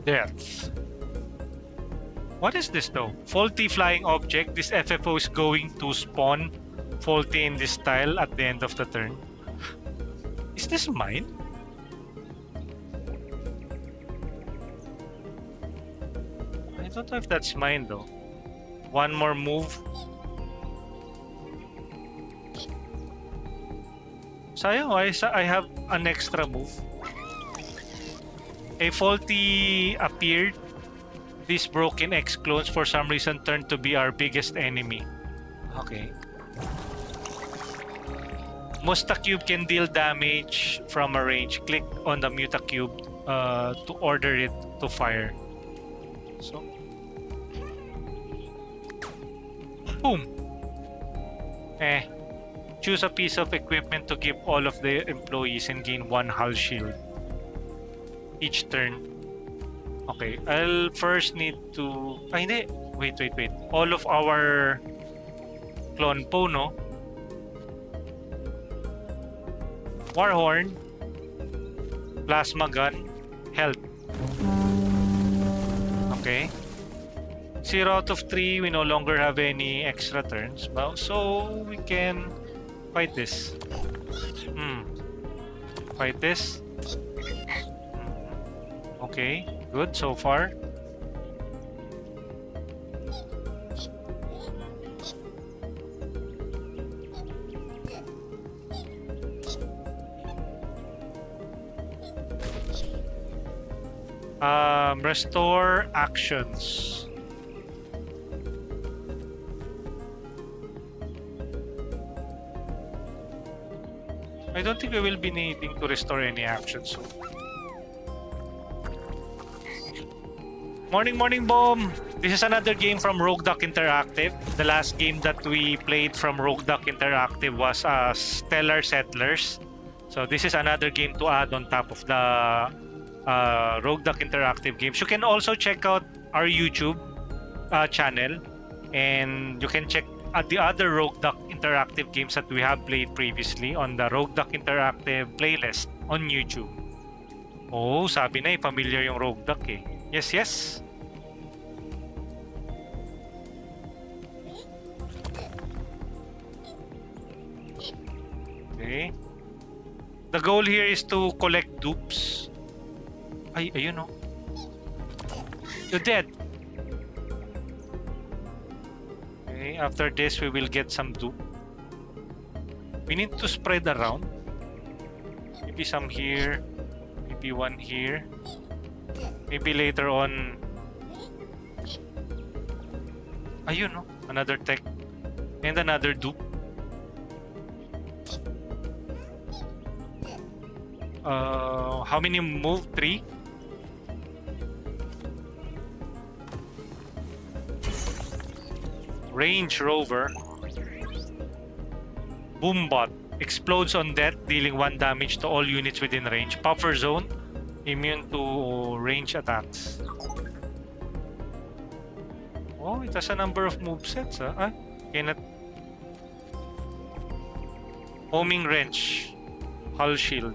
Death. What is this though? Faulty flying object. This FFO is going to spawn faulty in this tile at the end of the turn. Is this mine? I don't know if that's mine though. 1 more move. Sayang, I have an extra move. A faulty appeared. These broken X clones for some reason turned to be our biggest enemy. Okay. Mustacube can deal damage from a range. Click on the Mutacube to order it to fire. So, boom. Choose a piece of equipment to give all of the employees and gain 1 hull shield each turn. Okay, I'll first need to... Ay, hindi. Wait. All of our clone po, no? Warhorn, plasma gun, health. Okay. 0 out of 3, we no longer have any extra turns. So we can fight this. Fight this. Okay, good so far. Restore actions. I don't think we will be needing to restore any actions. Morning Bomb! This is another game from Roguelike Interactive. The last game that we played from Roguelike Interactive was Stellar Settlers. So this is another game to add on top of the Roguelike Interactive games. You can also check out our YouTube channel, and you can check out the other Roguelike Interactive games that we have played previously on the Roguelike Interactive playlist on YouTube. Oh, sabi na familiar yung Roguelike eh. Yes. Okay. The goal here is to collect dupes. Ay, ayun oh. You're dead. Okay, after this we will get some dupe. We need to spread around. Maybe some here. Maybe 1 here. Maybe later on. Ayun no, another tech. And another dupe. How many move? 3? Range Rover. Boombot. Explodes on death, dealing 1 damage to all units within range. Buffer zone. Immune to range attacks. Oh, it has a number of movesets. Cannot. Homing wrench. Hull shield.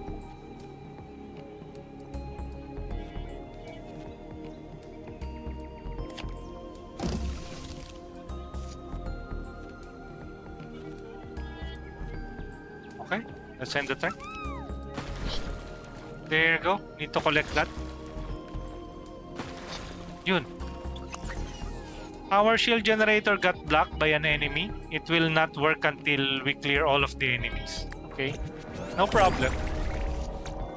Okay, let's end the turn. There you go. Need to collect that. Yun. Our shield generator got blocked by an enemy. It will not work until we clear all of the enemies. Okay? No problem.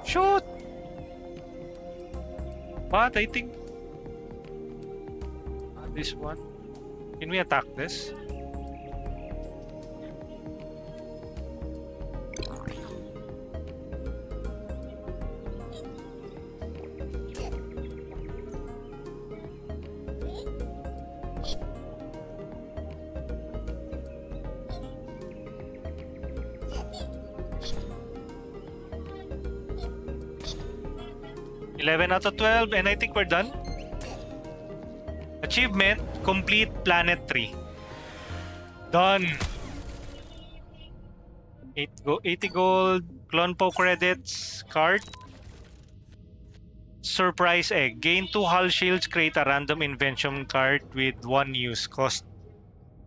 Shoot! But I think... this one. Can we attack this? 11 out of 12, and I think we're done. Achievement, complete planet 3. Done. 80 gold, clone po credits, card. Surprise egg. Gain 2 hull shields, create a random invention card with 1 use. Cost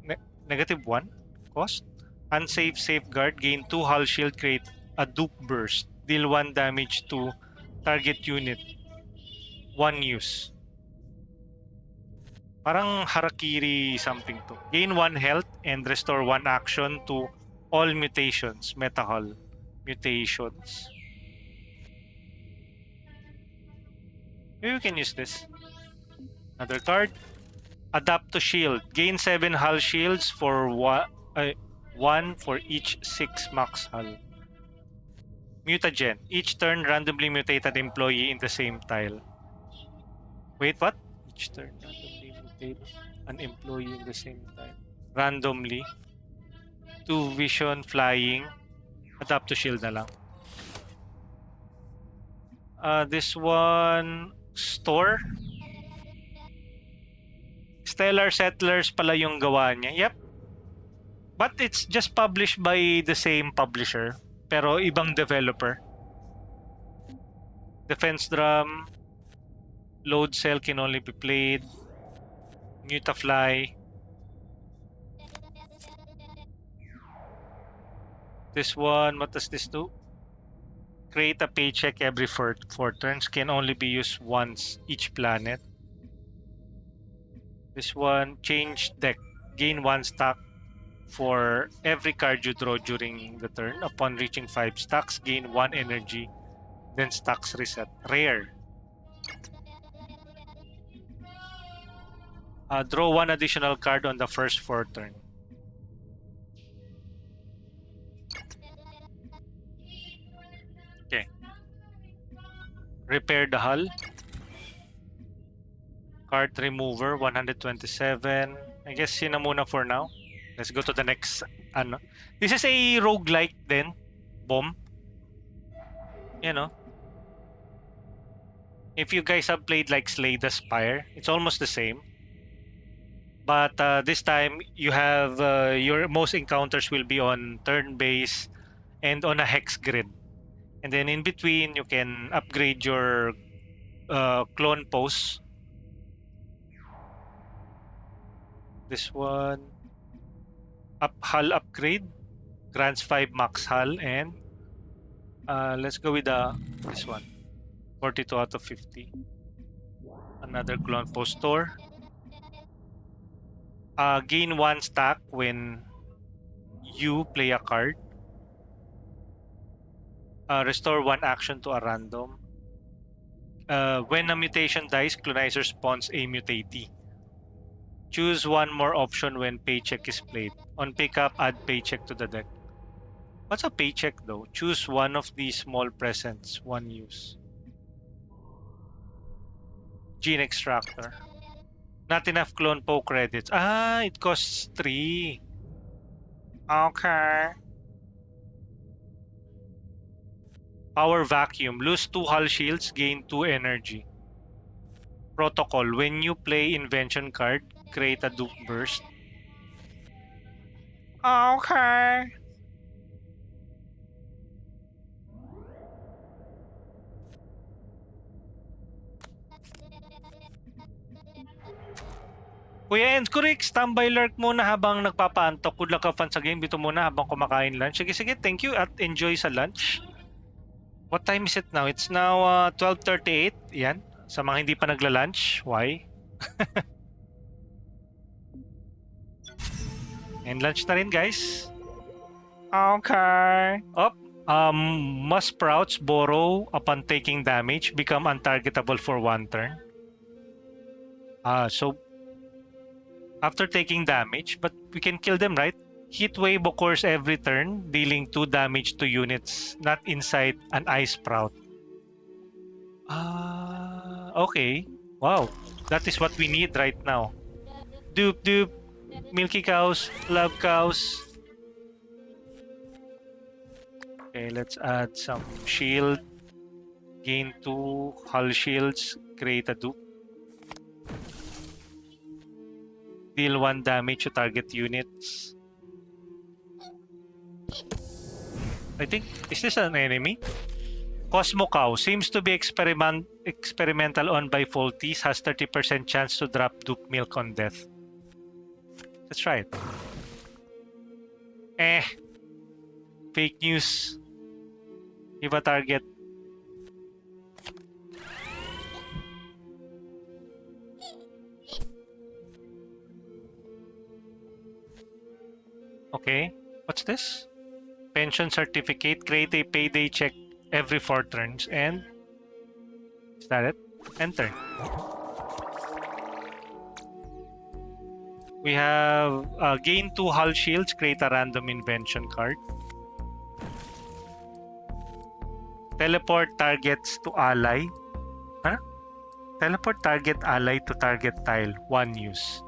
-1. Cost. Unsafe safeguard. Gain 2 hull shield, create a dupe burst. Deal 1 damage to target unit. 1 use. Parang harakiri something to. Gain 1 health and restore 1 action to all mutations. Meta hull. Mutations. Maybe we can use this. Another card. Adapt to shield. Gain 7 hull shields for 1 for each 6 max hull. Mutagen. Each turn, randomly mutate an employee in the same tile. Wait, what? Each turn, randomly mutate an employee in the same tile. Randomly. 2 vision, flying. Adapt to shield na lang. This one, store. Stellar Settlers pala yung gawa niya. Yep. But it's just published by the same publisher, pero ibang developer. Defense drum. Load cell can only be played. Mutafly. This one, what does this do? Create a paycheck every 4 turns. Can only be used once each planet. This one, change deck. Gain 1 stack for every card you draw during the turn. Upon reaching 5 stacks, gain 1 energy. Then stacks reset. Rare. Draw 1 additional card on the first 4 turn. Okay. Repair the hull. Card remover, 127. I guess yun na muna for now. Let's go to the next. Ano. This is a roguelike then. Bomb. You know. If you guys have played like Slay the Spire, it's almost the same. But this time, you have your most encounters will be on turn base and on a hex grid. And then in between, you can upgrade your clone posts. This one, hull upgrade, grants 5 max hull, and let's go with this one, 42 out of 50. Another clone post store. Gain 1 stack when you play a card. Restore 1 action to a random. When a mutation dies, Clonizer spawns a mutatee. Choose 1 more option when paycheck is played. On pickup, add paycheck to the deck. What's a paycheck though? Choose 1 of these small presents, 1 use. Gene extractor. Not enough clone po credits. It costs 3. Okay. Power vacuum. Lose 2 hull shields, gain 2 energy. Protocol. When you play invention card, create a dupe burst. Okay. Kuya Encorix, standby lurk muna habang nagpapaantok. Good luck have fun sa game. Dito muna habang kumakain lunch. Sige, thank you at enjoy sa lunch. What time is it now? It's now 12:38. Yan. Sa mga hindi pa nagla-lunch. Why? And lunch na rin, guys. Okay. Must sprouts borrow upon taking damage. Become untargetable for 1 turn. So after taking damage, but we can kill them, right? Heat wave occurs every turn, dealing 2 damage to units not inside an ice sprout. Okay. Wow. That is what we need right now. Dupe, dupe. Milky cows. Love cows. Okay, let's add some shield. Gain 2 hull shields, create a dupe. Deal 1 damage to target units. I think, is this an enemy? Cosmo Cow seems to be experimental on by Faulties, has 30% chance to drop dupe milk on death. Let's try it. Fake news. Give a target. Okay, what's this? Pension certificate. Create a payday check every 4 turns and is that it? Enter. We have gain 2 hull shields, create a random invention card. Teleport targets to ally. Huh? Teleport target ally to target tile. 1 use.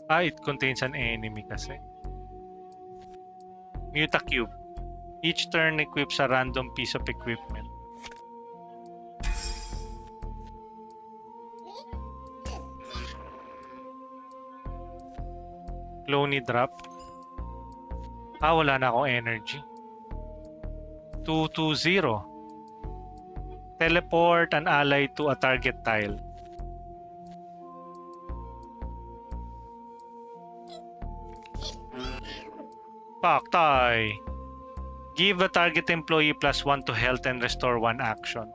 It contains an enemy kasi. Mutacube. Each turn equips a random piece of equipment. Clony drop. Wala na akong energy. 220. Teleport an ally to a target tile. Paktay. Give a target employee +1 to health and restore 1 action.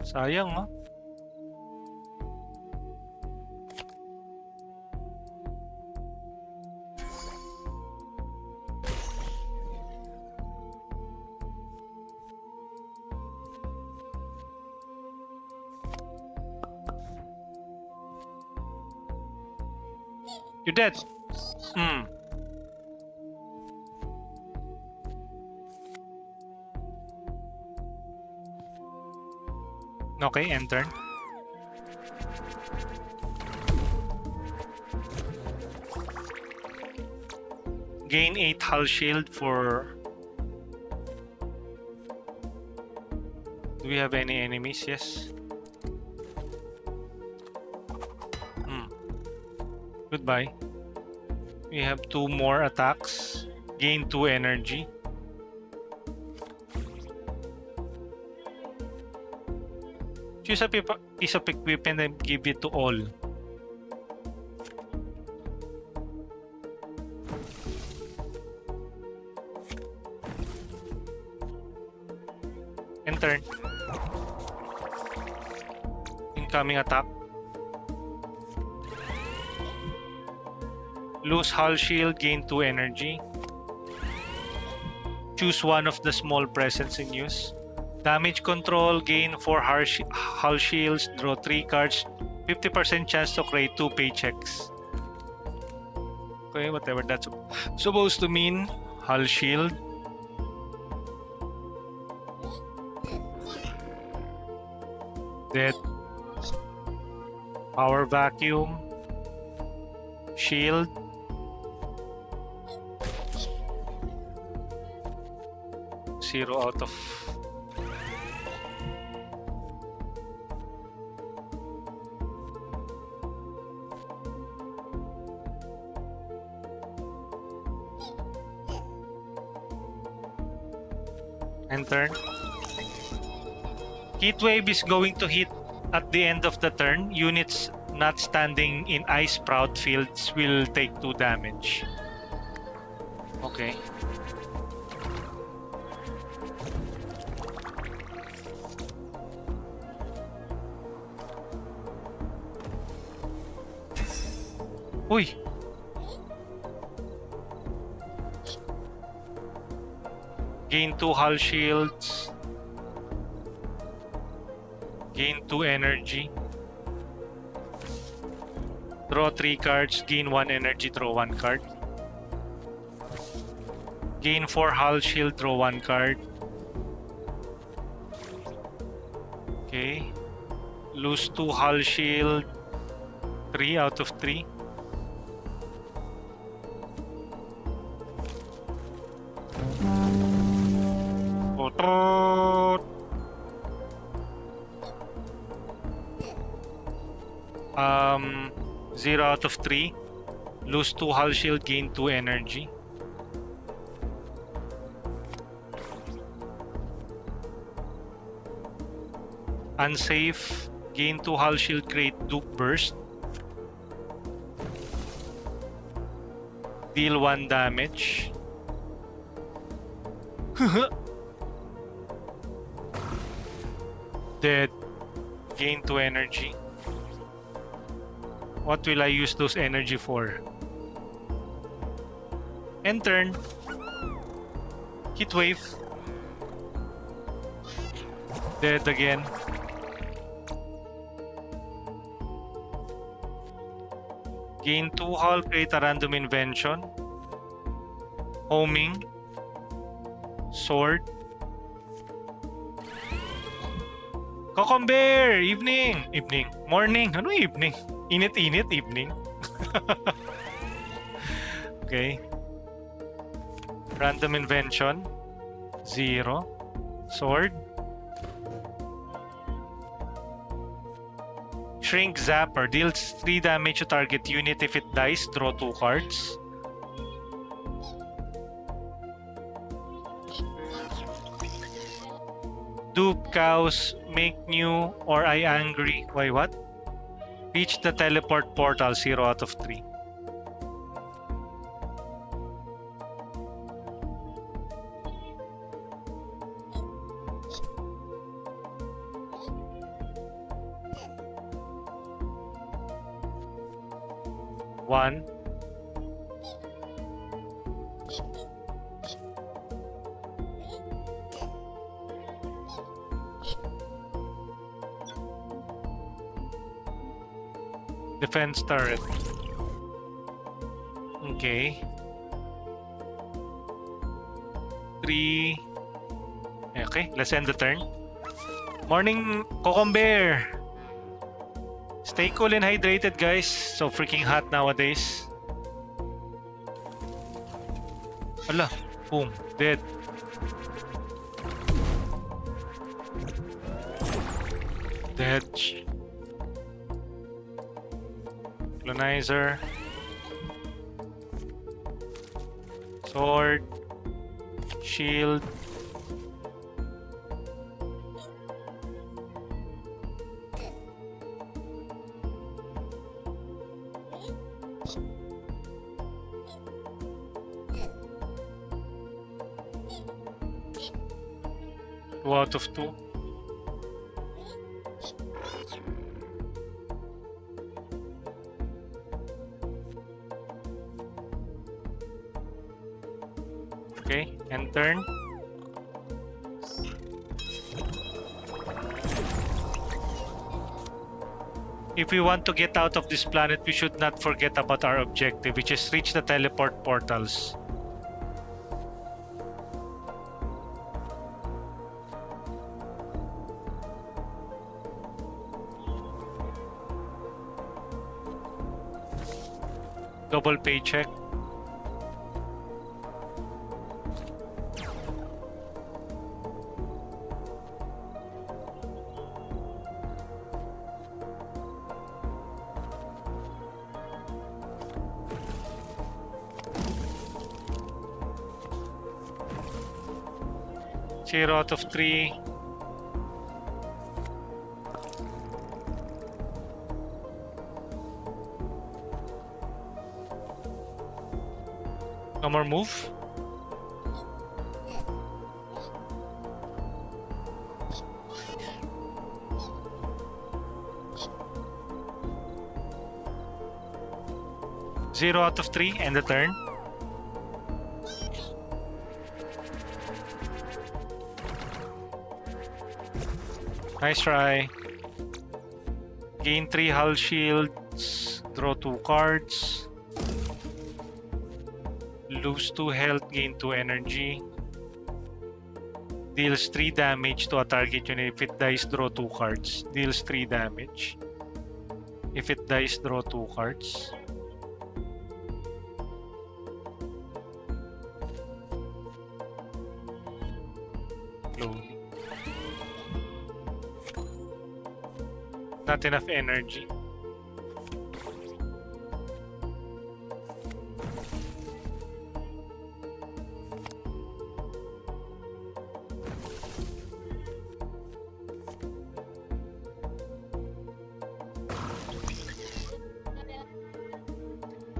Sayang, ha? You're dead. Okay, enter. Gain 8 hull shield for... Do we have any enemies? Yes. Goodbye. We have 2 more attacks. Gain 2 energy. Choose a piece of equipment and give it to all. Enter. Incoming attack. Lose hull shield, gain 2 energy. Choose one of the small presents in use. Damage control, gain 4 hull shields, draw 3 cards, 50% chance to create 2 paychecks. Okay, whatever that's supposed to mean. Hull shield. Dead. Power vacuum. Shield. Zero out of... Enter. Heatwave is going to hit at the end of the turn. Units not standing in ice sprout fields will take 2 damage. Okay. Uy! Gain 2 hull shields. Gain 2 energy. Draw 3 cards, gain 1 energy, draw 1 card. Gain 4 hull shield, draw 1 card. Okay. Lose 2 hull shield. 3 out of 3. Um, 0 out of 3. Lose 2 hull shield, gain 2 energy. Unsafe, gain 2 hull shield, create Duke burst. Deal 1 damage. Dead. Gain 2 energy. What will I use those energy for? End turn. Heat wave. Dead again. Gain 2 hull, create a random invention. Homing. Sword. Cucumber! Evening! Evening. Morning. Ano evening? Init-init, evening. Okay. Random invention. 0. Sword. Shrink Zapper. Deals 3 damage to target unit. If it dies, draw 2 cards. Dupe cows, make new, or I angry. Why what? Reach the teleport portal, 0 out of 3. One. Defense turret. Okay. 3. Okay, let's end the turn. Morning, Cucumber! Stay cool and hydrated, guys. So freaking hot nowadays. Ala, boom, dead. Dead. Clonizer. Sword. Shield. Two out of 2. Okay, end turn. If we want to get out of this planet, we should not forget about our objective, which is reach the teleport portals. Double paycheck. Zero out of 3. No more move. Zero out of 3, end the turn. Nice try. Gain 3 hull shields. Draw 2 cards. Lose 2 health, gain 2 energy. Deals 3 damage to a target unit. If it dies, draw 2 cards. Deals 3 damage. If it dies, draw 2 cards. slowly. Not enough energy.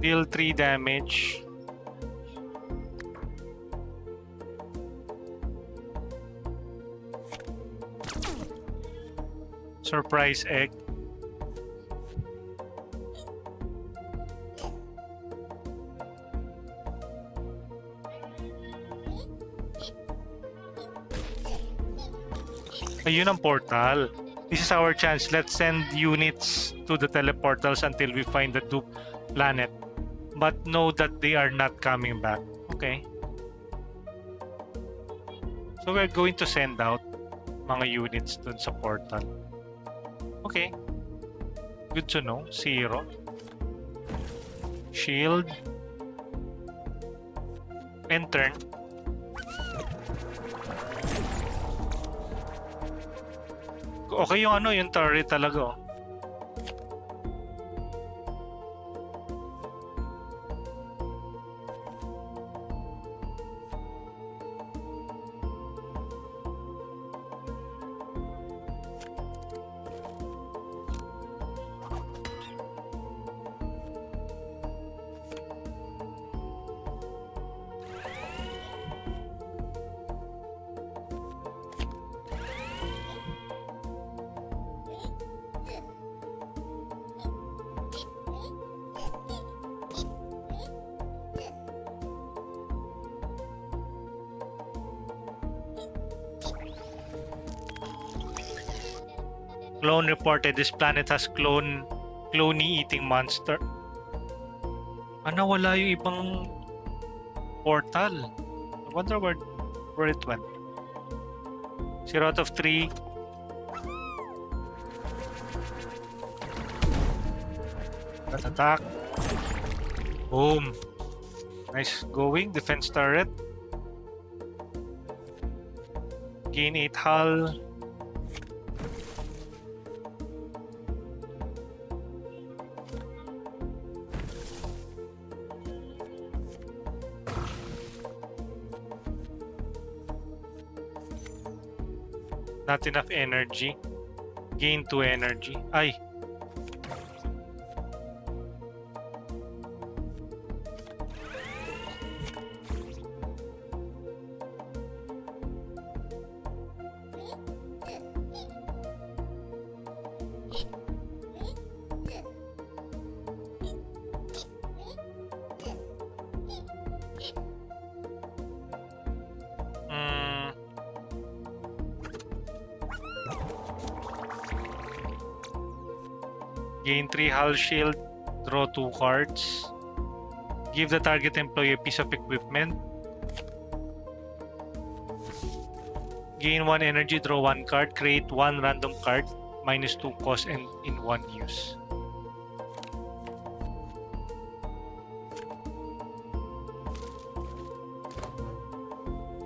Deal 3 damage. Surprise egg. Ayun ang portal. This is our chance. Let's send units to the teleportals until we find the dupe planet. But know that they are not coming back. Okay. So we're going to send out mga units dun sa portal. Okay. Good to know. 0. Shield. And turn. Okay yung ano, yung turret talaga. Clone reported this planet has cloney eating monster. Nawala yung ibang portal. I wonder where it went. 0 out of 3. That attack. Boom. Nice going. Defense turret. Gain 8 hull. Not enough energy. Gain 2 energy. Ay. Gain 3 hull shield, draw 2 cards. Give the target employee a piece of equipment. Gain 1 energy, draw 1 card. Create 1 random card, -2 cost and in 1 use.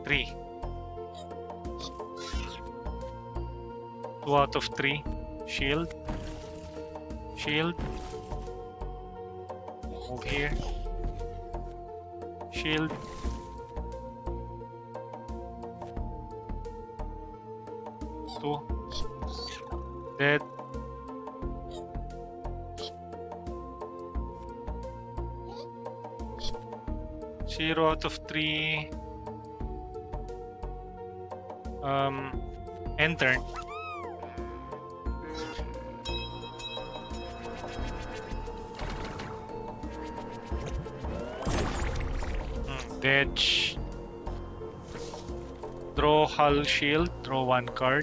Three. 2 out of 3. Shield. Shield. Move here. Shield. Two. Dead. Zero out of 3. Enter. Edge. Draw hull shield, draw 1 card.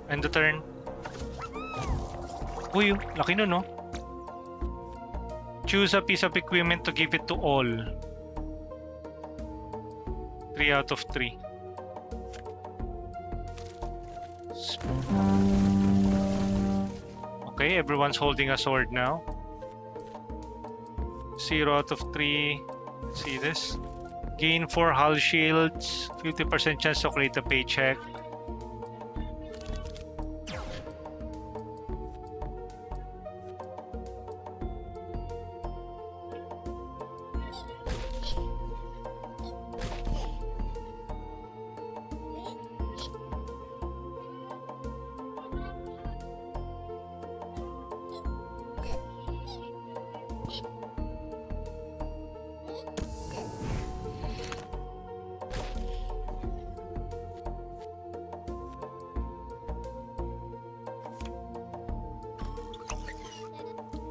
End the turn. Uy, laki nun, no? Choose a piece of equipment to give it to all. 3 out of 3. Okay, everyone's holding a sword now. 0 out of 3. See this? Gain 4 hull shields. 50% chance to create a paycheck.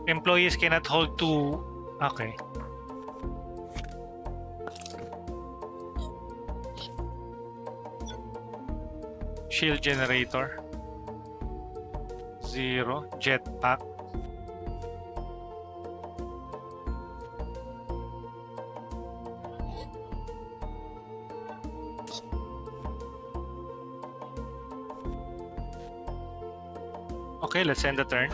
Employees cannot hold two. Okay. Shield generator. 0. Jetpack. Okay, let's end the turn.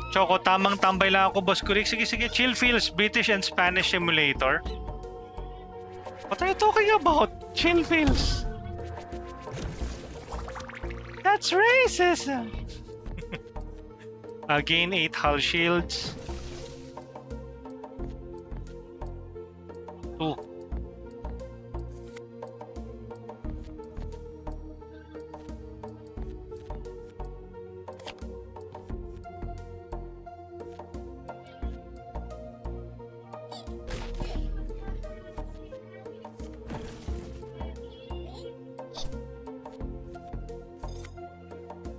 Choco, tamang tambay lang ako, Boss Kurik. Sige, sige, chill feels British and Spanish simulator. What are you talking about? Chill feels. That's racism. Gain 8 hull shields. 2.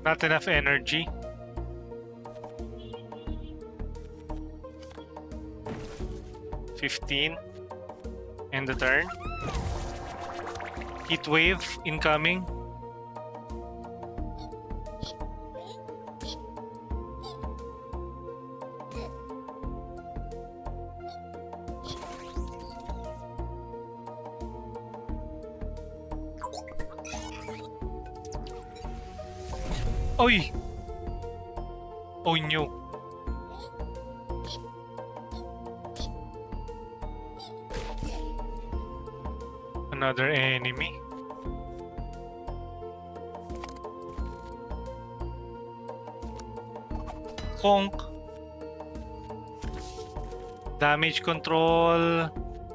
Not enough energy. $15. End the turn. Heat wave incoming. Oy! Oh no. Another enemy. Conk. Damage control.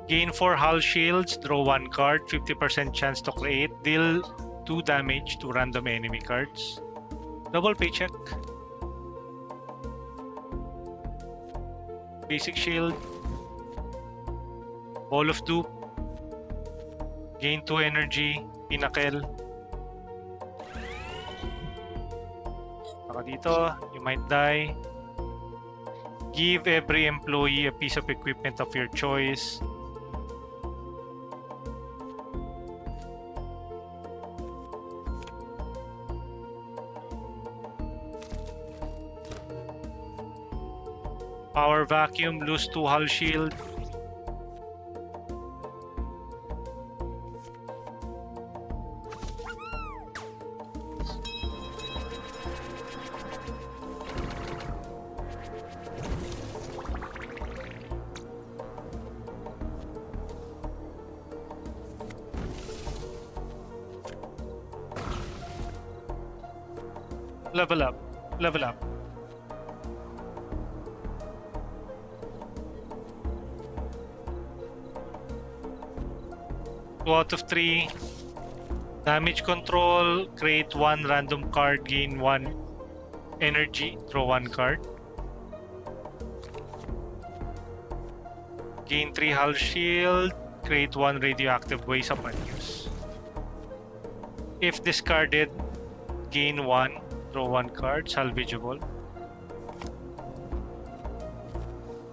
Gain 4 hull shields. Draw 1 card. 50% chance to create. Deal 2 damage to random enemy cards. Double paycheck. Basic shield. Ball of dupe. Gain 2 energy. Pinnacle. Saka dito, you might die. Give every employee a piece of equipment of your choice. Power vacuum, lose 2 hull shield. Level up, level up. Two out of 3. Damage control. Create 1 random card. Gain 1 energy. Draw 1 card. Gain 3 hull shield. Create 1 radioactive waste upon use. If discarded, gain 1. Draw 1 card. Salvageable.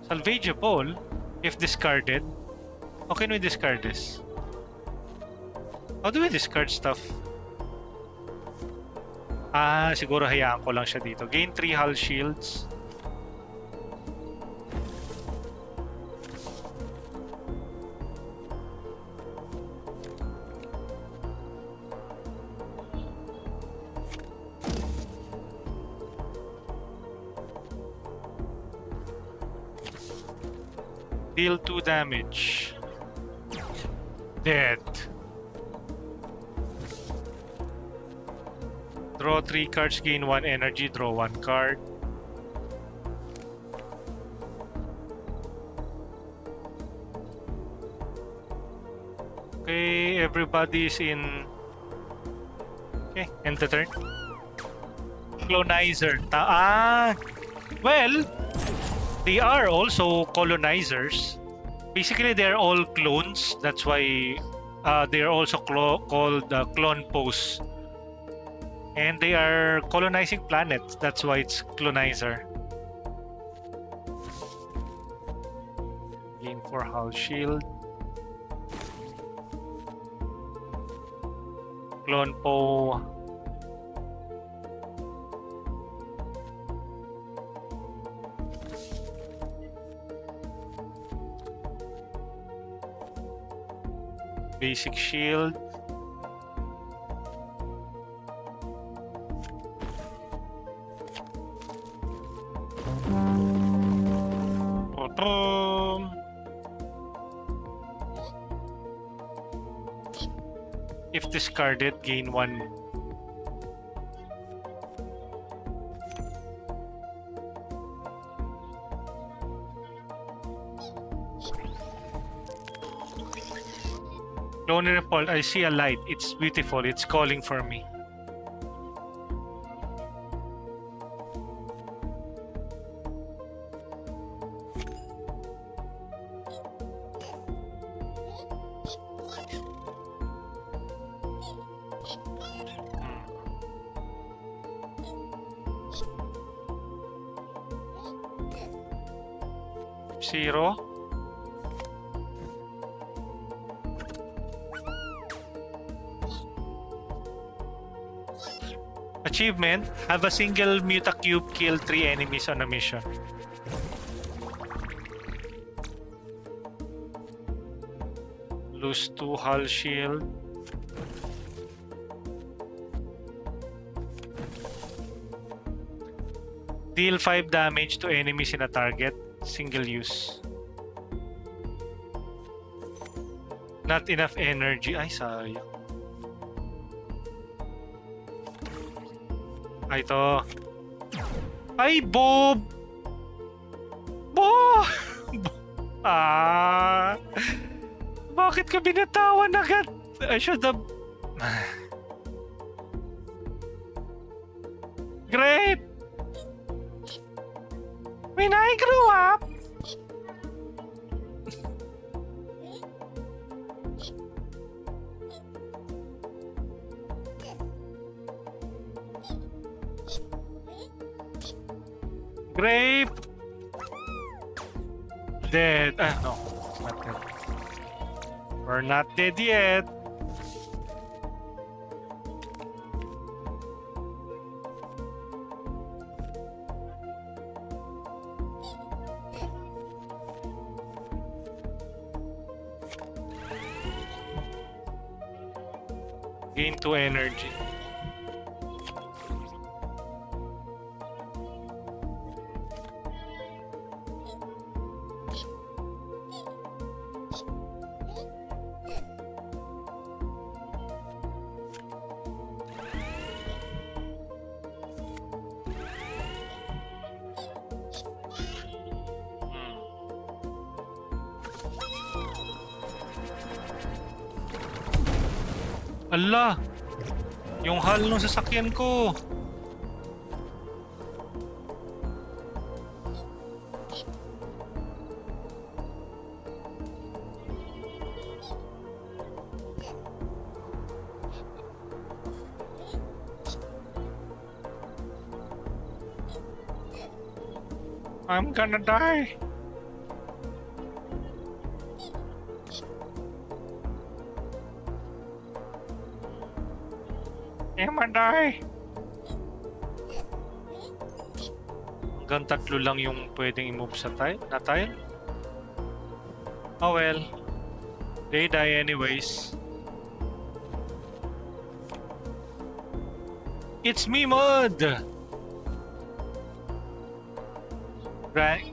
Salvageable? If discarded? How can we discard this? How do we discard stuff? Siguro hayaan ko lang siya dito. Gain 3 hull shields. Deal 2 damage. Dead. Draw 3 cards, gain 1 energy, draw 1 card. Okay, everybody's in. Okay, end the turn. Clonizer. Well, they are also colonizers. Basically, they're all clones. That's why they're also called clone posts. And they are colonizing planets. That's why it's Clonizer. Gain 4 hull shield. Clone Po. Basic shield. If discarded, gain 1. Clone Report, I see a light. It's beautiful. It's calling for me. Zero. Achievement, have a single Mutacube kill 3 enemies on a mission. Lose 2 hull shield. Deal 5 damage to enemies in a target. Single use. Not enough energy. Ay, sayang. Ay, ito. Ay, Bob! Bob! Bakit ka binatawan agad? I should have... Great! When I grew up, Grape dead. No, it's not dead. We're not dead yet. Gain 2 energy. Ala! Yung hull ng sasakyan ko! I'm gonna die! I'm gonna die! Hanggang 3 lang yung pwedeng i-move sa tile. Oh well. They die anyways. It's me, Mod! Right?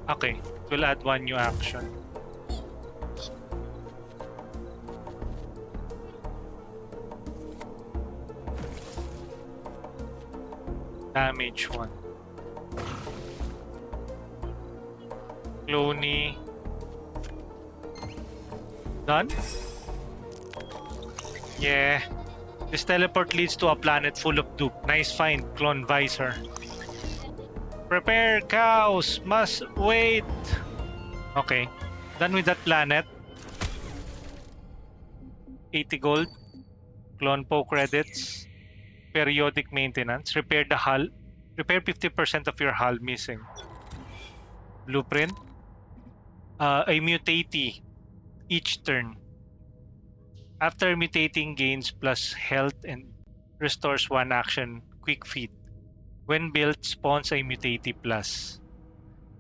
Okay, we'll add 1 new action. Damage 1. Clony. Done? Yeah. This teleport leads to a planet full of dupe. Nice find, Clonizer. Prepare, cows! Must wait! Okay. Done with that planet. 80 gold. Clone Po credits. Periodic maintenance. Repair the hull. Repair 50% of your hull missing. Blueprint. A mutatee each turn. After mutating, gains plus health and restores 1 action quick feat. When built, spawns a mutatee plus.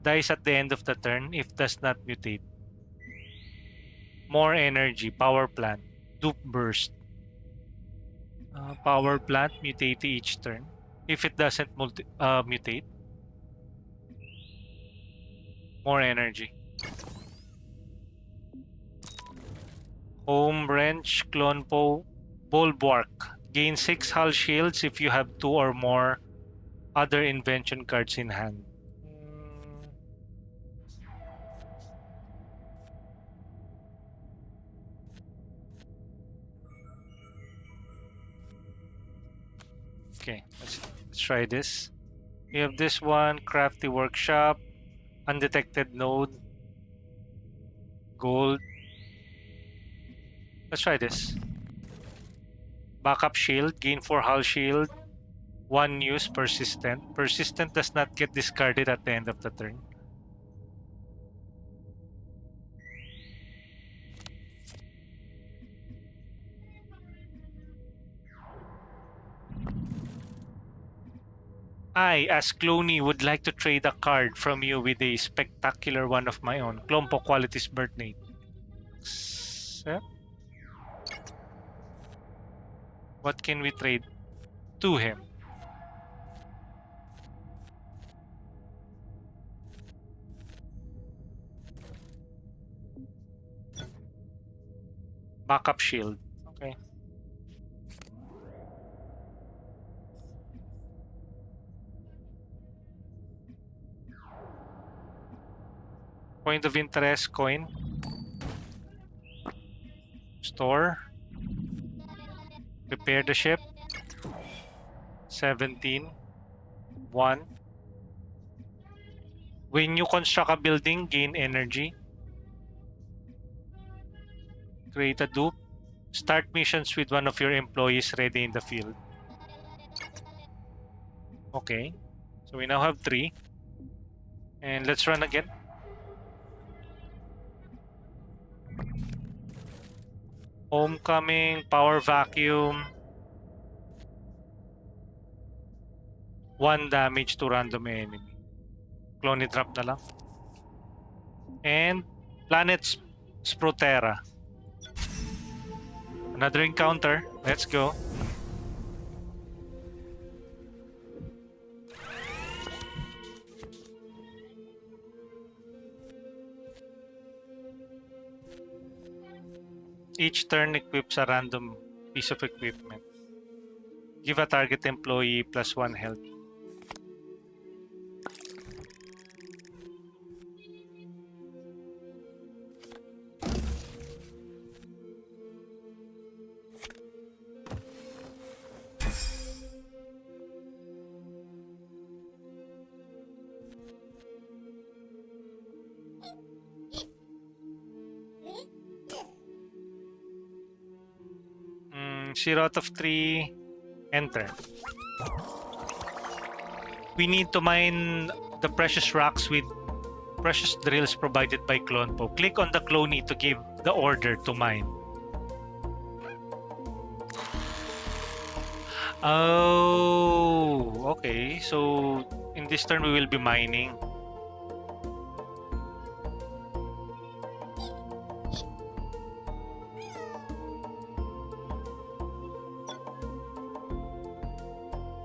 Dies at the end of the turn if does not mutate. More energy. Power plant. Dupe burst. Power plant, mutate each turn. If it doesn't mutate, more energy. Home wrench, clone po, bulwark. Gain 6 hull shields if you have 2 or more other invention cards in hand. Okay, let's try this. We have this one, crafty workshop, undetected node, gold. Let's try this. Backup shield, gain 4 hull shield, 1 use persistent. Persistent does not get discarded at the end of the turn. I, as Cloney, would like to trade a card from you with a spectacular one of my own. Clompo Qualities Birthday. Accept. What can we trade to him? Backup shield. Okay. Point of interest coin. Store. Repair the ship. 17. 1. When you construct a building, gain energy. Create a dupe. Start missions with one of your employees ready in the field. Okay. So we now have 3. And let's run again. Homecoming, power vacuum. 1 damage to random enemy. Clone trap na lang. And planet Sprotera. Another encounter. Let's go. Each turn equips a random piece of equipment. Give a target employee plus 1 health. Zero out of 3. Enter. We need to mine the precious rocks with precious drills provided by ClonePo. Click on the cloney to give the order to mine. Oh, okay. So in this turn we will be mining.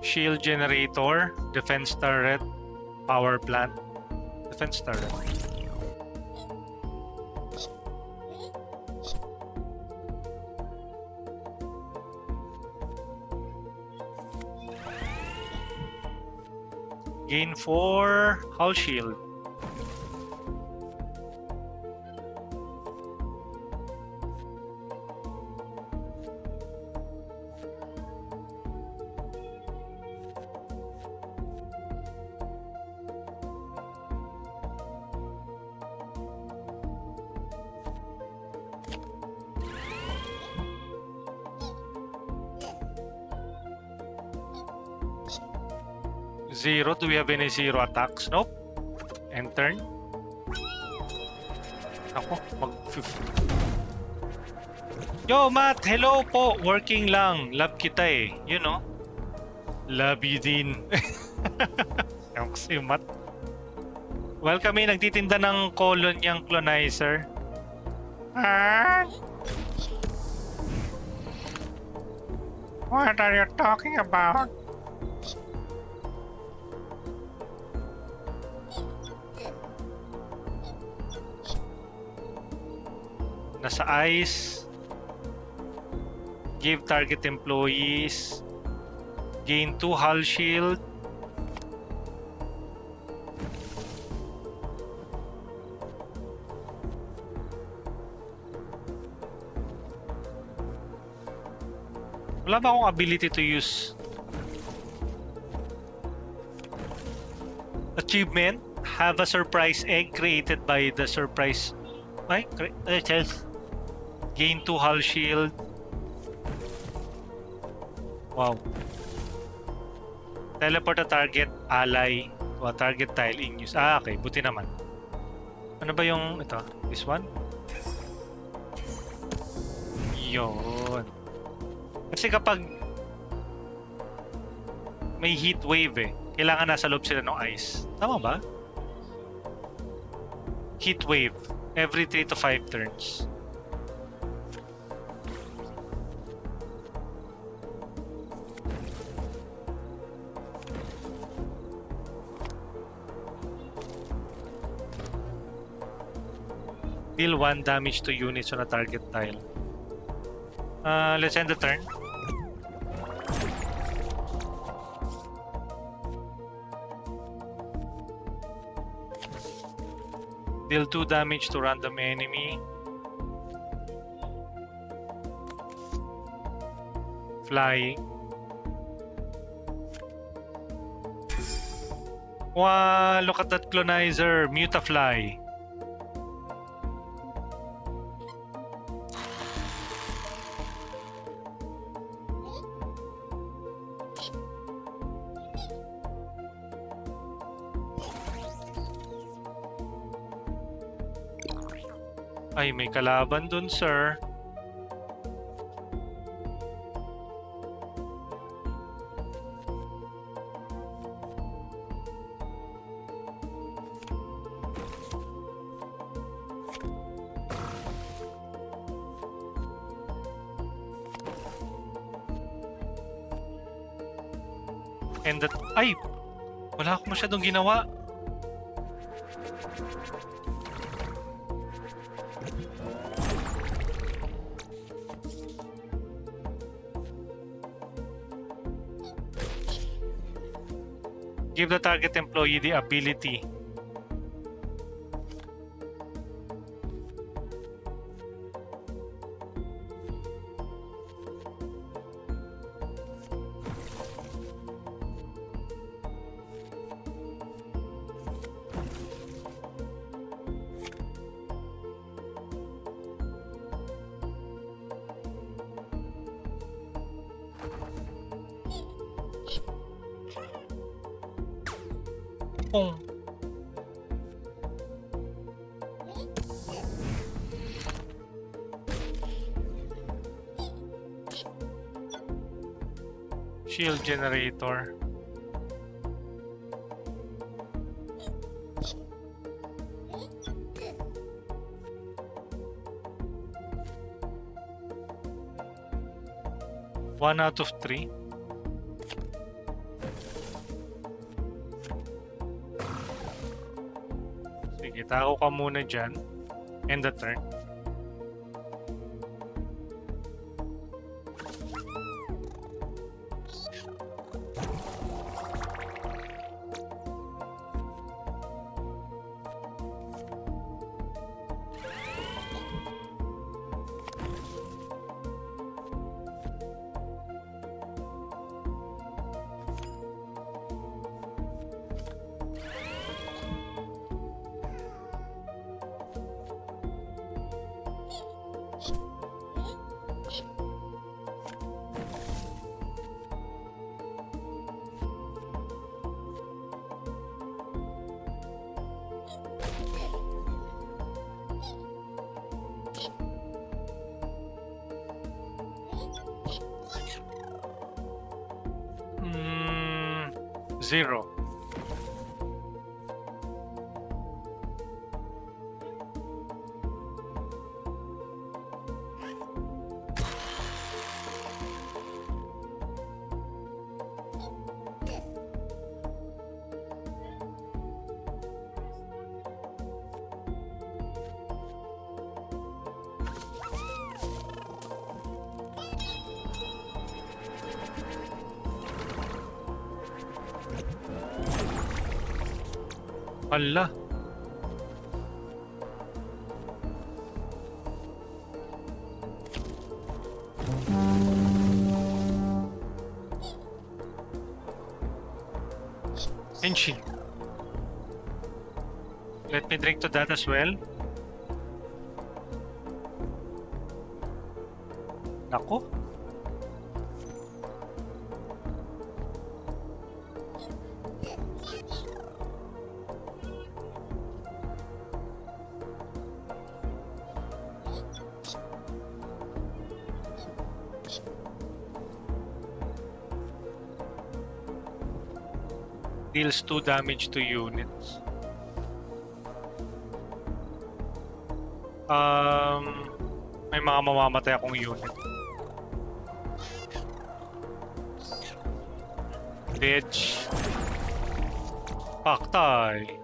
Shield generator, defense turret, power plant, defense turret. Gain 4 hull shield. Zero. Do we have any zero attacks? Nope. End turn. Ako, Yo, Matt! Hello po! Working lang. Love kita eh. You know? Love you din. Ewan ko sa'yo, Matt. Well, kami nagtitinda ng colon niyang Clonizer. What are you talking about? Nasa ice. Give target employees. Gain 2 hull shield. Wala ba akong ability to use achievement? Have a surprise egg created by the surprise. Gain 2 hull shield. Wow. Teleport a target ally to a target tile in use. Ah, okay. Buti naman. Ano ba yung ito? This one? Yun. Kasi kapag may heat wave kailangan nasa loob sila ng ice. Tama ba? Heat wave. Every 3 to 5 turns. Deal 1 damage to units on a target tile. Let's end the turn. Deal 2 damage to random enemy. Flying. Wow, look at that Clonizer. Mutafly. Ay, may kalaban dun, sir. And that... Ay! Wala akong masyadong ginawa. Give the target employee the ability. Pong. Shield generator. One out of 3. Sige, tako ka muna dyan. End the turn. Zero. Hala. Henshin. Let me drink to that as well. Nako. Deals 2 damage to units. May mga mamamatay akong unit. Bitch. Paktay.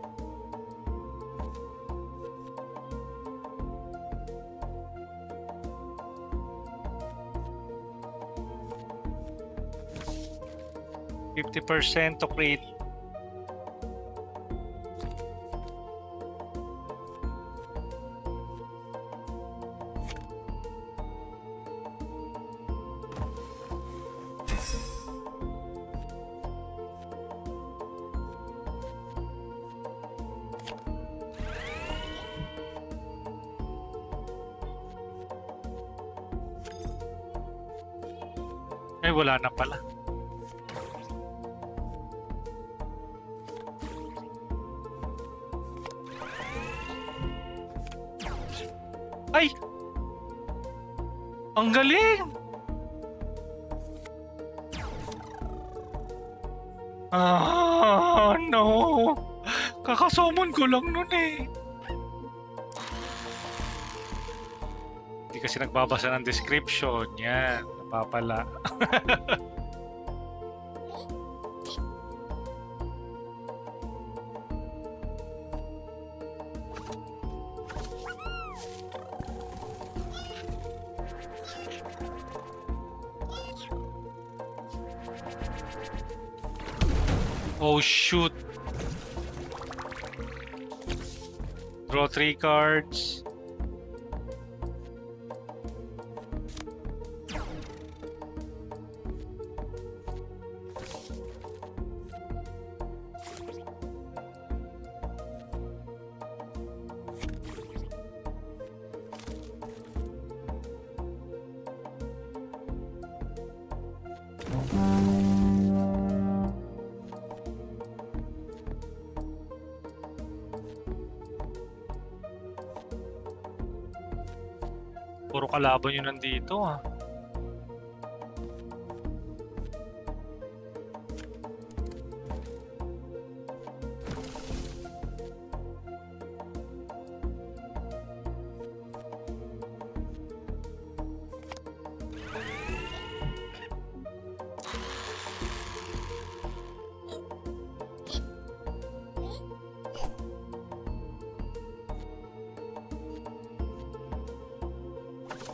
%50% to create. Ay, wala na pala. Ay! Ang galing! No! Kakasomon ko lang nun eh. Hindi kasi nagbabasa ng description. Yan, napapala. Oh shoot. Draw 3 cards. Puro kalaban yun nandito ah.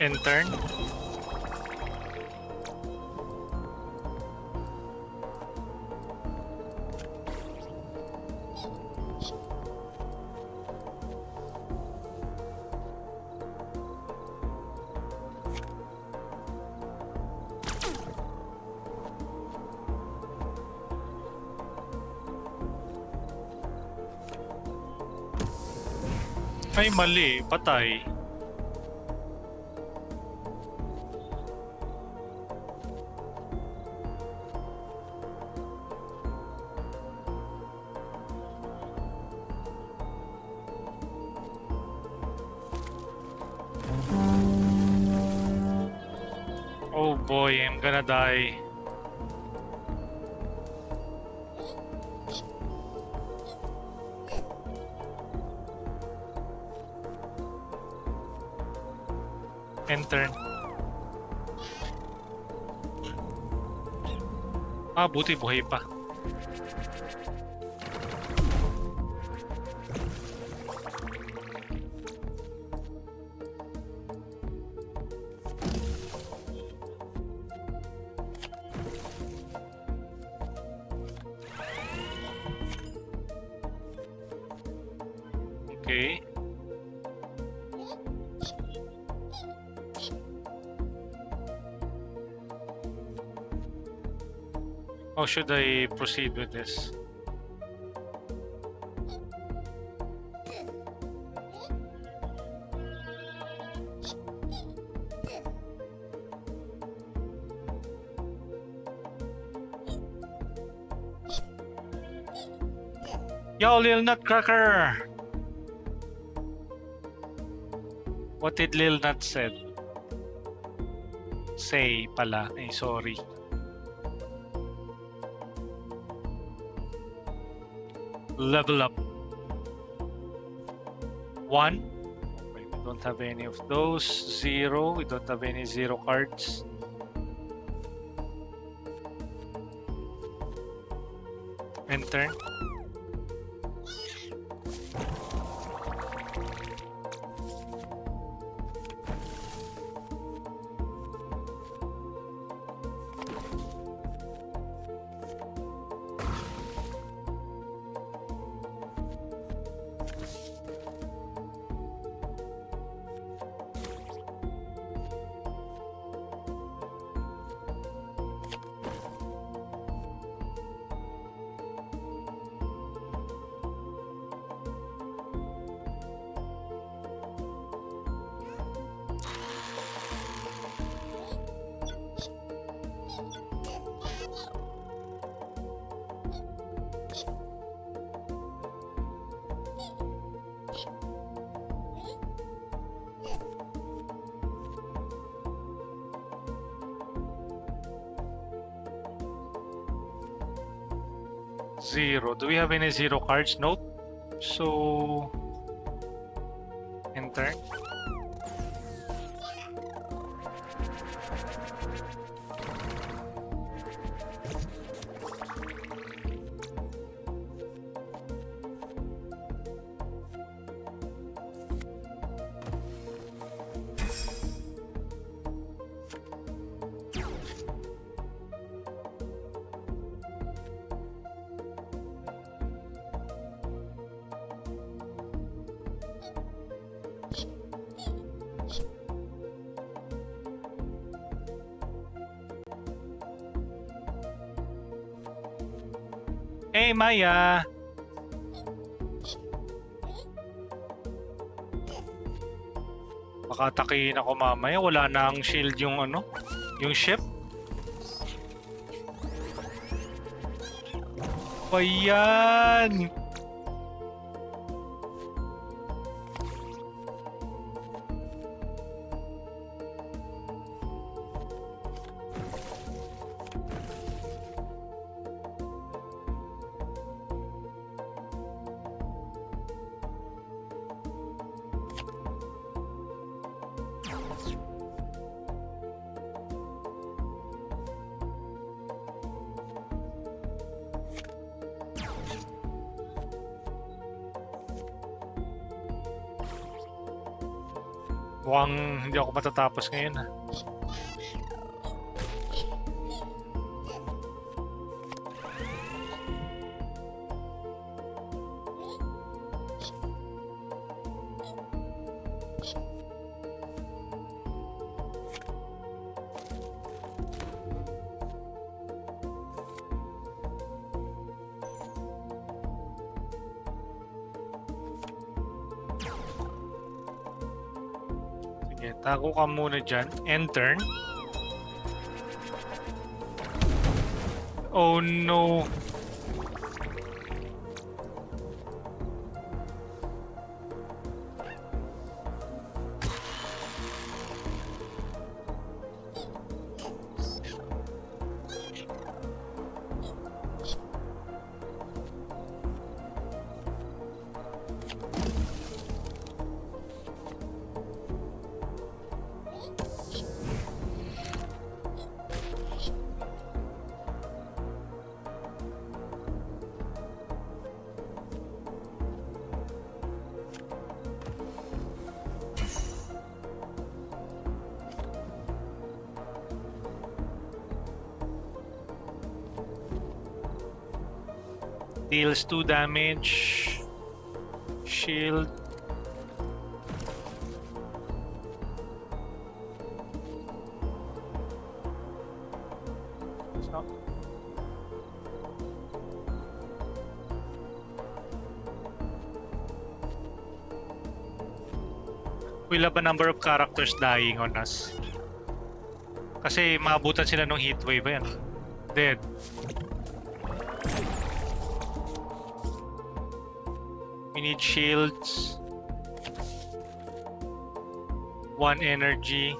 Intern. Ay, mali. Patay. Oh boy, I'm gonna die. Intern. Ah, buti buhay pa. Okay. How should I proceed with this? Yo, Lil Nutcracker! What did Lil Nut said? Say pala. Ay, sorry. Level up. 1. Okay, we don't have any of those. 0. We don't have any 0 cards. Enter. Zero. Do we have any 0 cards? Nope. So enter. Hey, Maya! Baka atakihin ako mamaya. Wala na ang shield yung ano, yung ship. Ayan! Mukhang hindi ako matatapos ngayon. Sige, tago ka muna dyan. End turn. Oh no. Deals 2 damage. Shield. So. We'll have a number of characters dying on us. Kasi maabutan sila ng heatwave. Ayan. Dead. We need shields. 1 energy.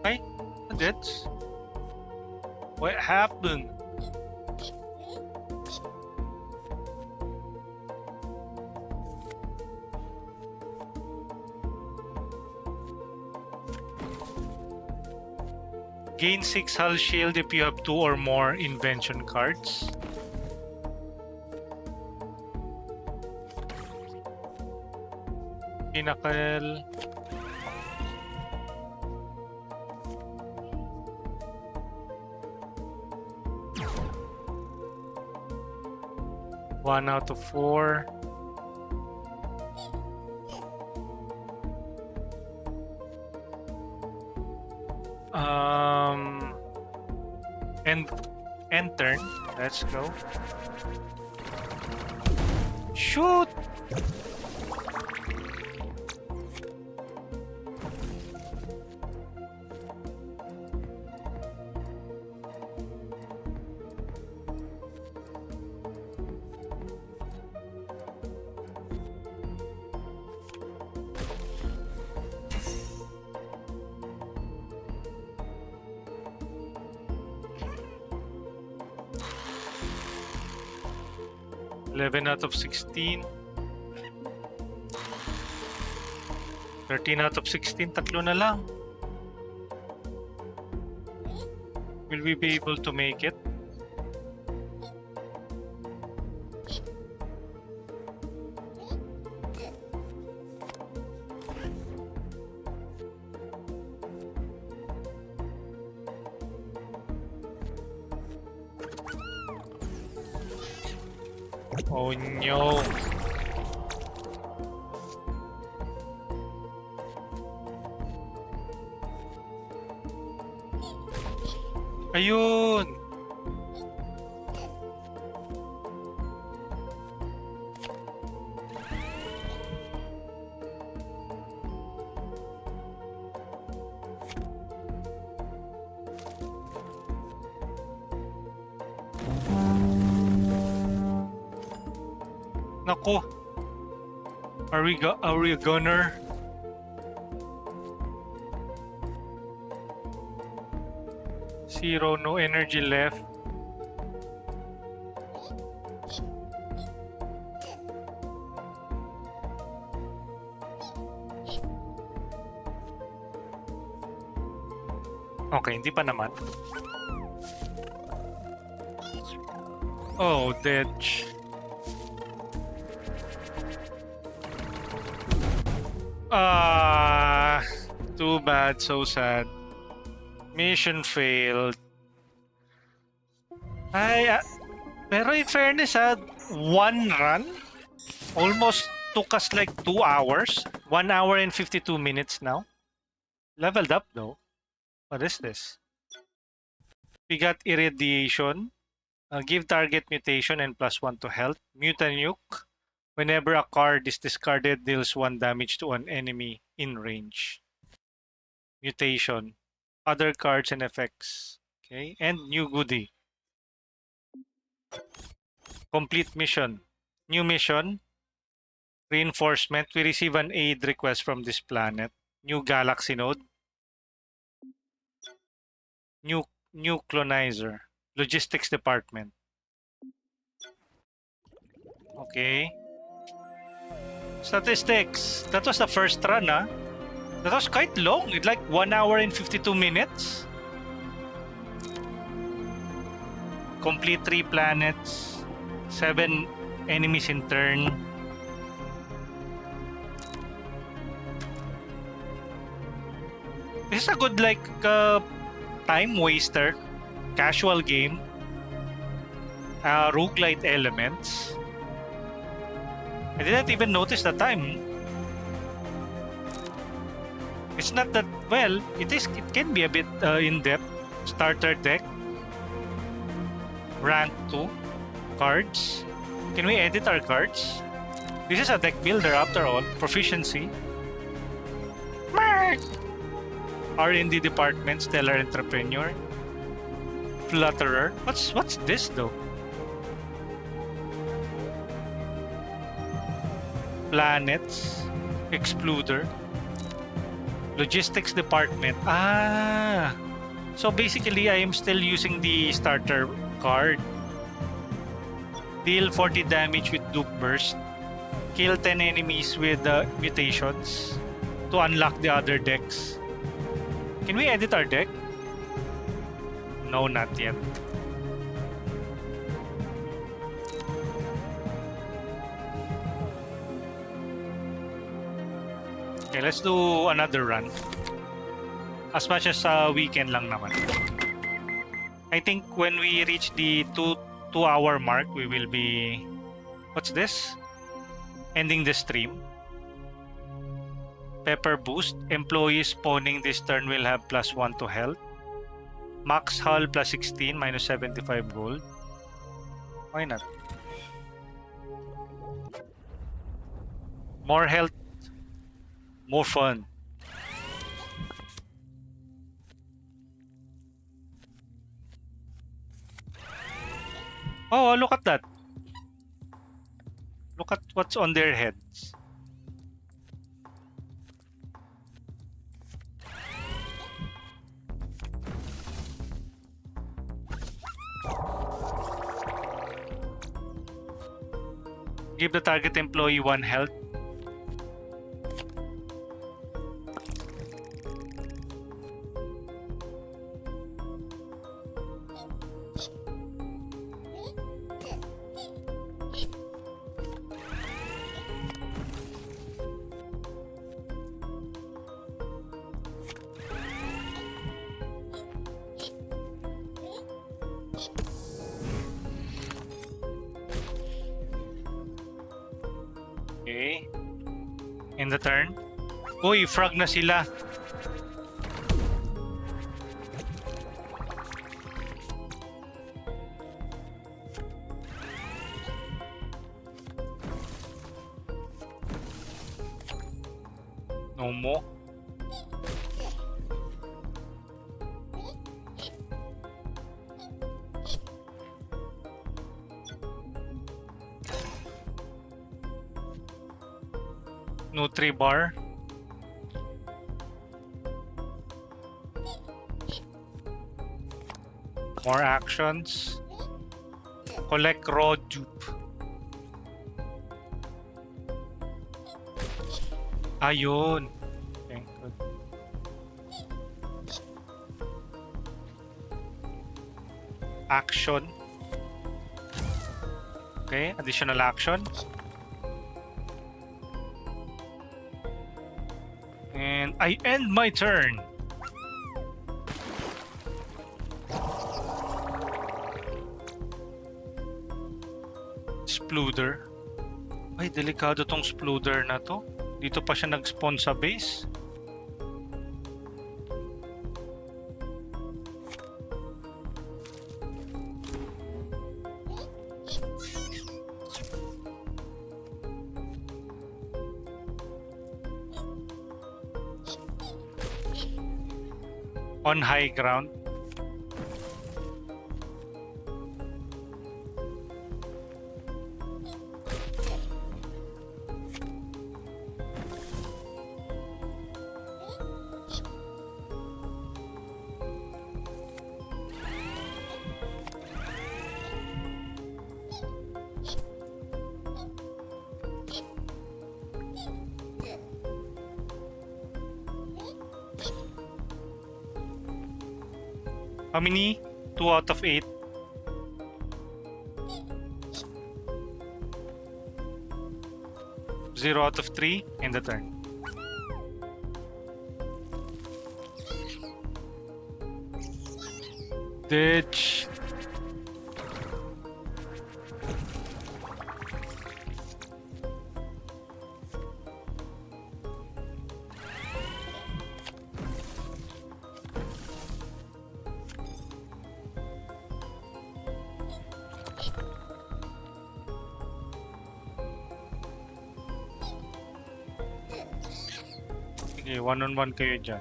Okay, that's what happened. Gain 6 hull shield if you have 2 or more invention cards. Pinnacle. One out of 4. End turn. Let's go. Shoot! Eleven out of 16. 13 out of 16. Tatlo na lang. Will we be able to make it? Oh no. Ayun. Nako. Are we a gunner? Zero, no energy left. Okay, hindi pa naman. Oh, Dedge. Too bad, so sad. Mission failed. Pero in fairness, one run almost took us like 2 hours. 1 hour and 52 minutes now. Leveled up though. What is this? We got irradiation. Give target mutation and +1 to health. Mutanuke. Whenever a card is discarded, deals 1 damage to an enemy in range. Mutation. Other cards and effects. Okay, and new goodie. Complete mission. New mission. Reinforcement. We receive an aid request from this planet. New galaxy node. New Clonizer. Logistics department. Okay. Statistics. That was the first run, huh? That was quite long. It's like 1 hour and 52 minutes. Complete 3 planets. 7 enemies in turn. This is a good like time waster. Casual game. Roguelite elements. I didn't even notice the time. It's not that well. It can be a bit in depth. Starter deck. Rank 2 cards. Can we edit our cards? This is a deck builder after all. Proficiency. R&D department. Stellar entrepreneur. Flutterer. What's this though? Planets. Exploder. Logistics department. So basically I am still using the starter card. Deal 40 damage with Duke Burst. Kill 10 enemies with mutations to unlock the other decks. Can we edit our deck? No, not yet. Okay, let's do another run. As much as weekend lang naman. I think when we reach the 2-hour mark, we will be... What's this? Ending the stream. Pepper boost. Employees spawning this turn will have +1 to health. Max hull +16, -75 gold. Why not? More health. More fun. Oh, look at that. Look at what's on their heads. Give the target employee 1 health. Okay. In the turn. Uy, frog na sila. No more. Nutri bar. More actions. Collect raw dupe. Ayun. Okay, good. Action. Okay, additional action. And I end my turn. Spluder. Ay, delikado tong Spluder na to. Dito pa siya nag-spawn sa base. On high ground. How many? 2 out of 8. Zero out of 3 in the turn. Ditch. Sige, one-on-one kayo dyan.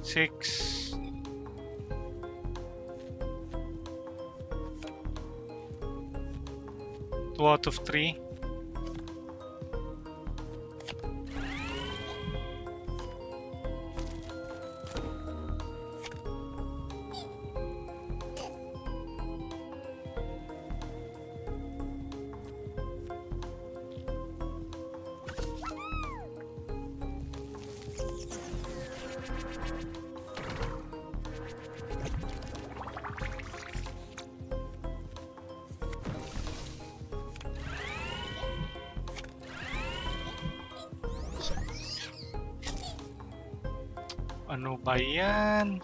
Six. Two out of 3. Ano ba yan?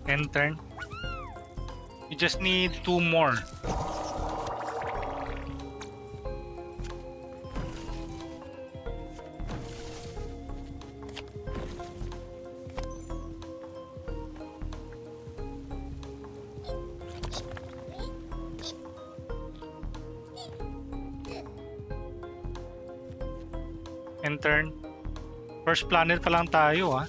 End turn. You just need 2 more. End turn. First planet pa lang tayo, ah.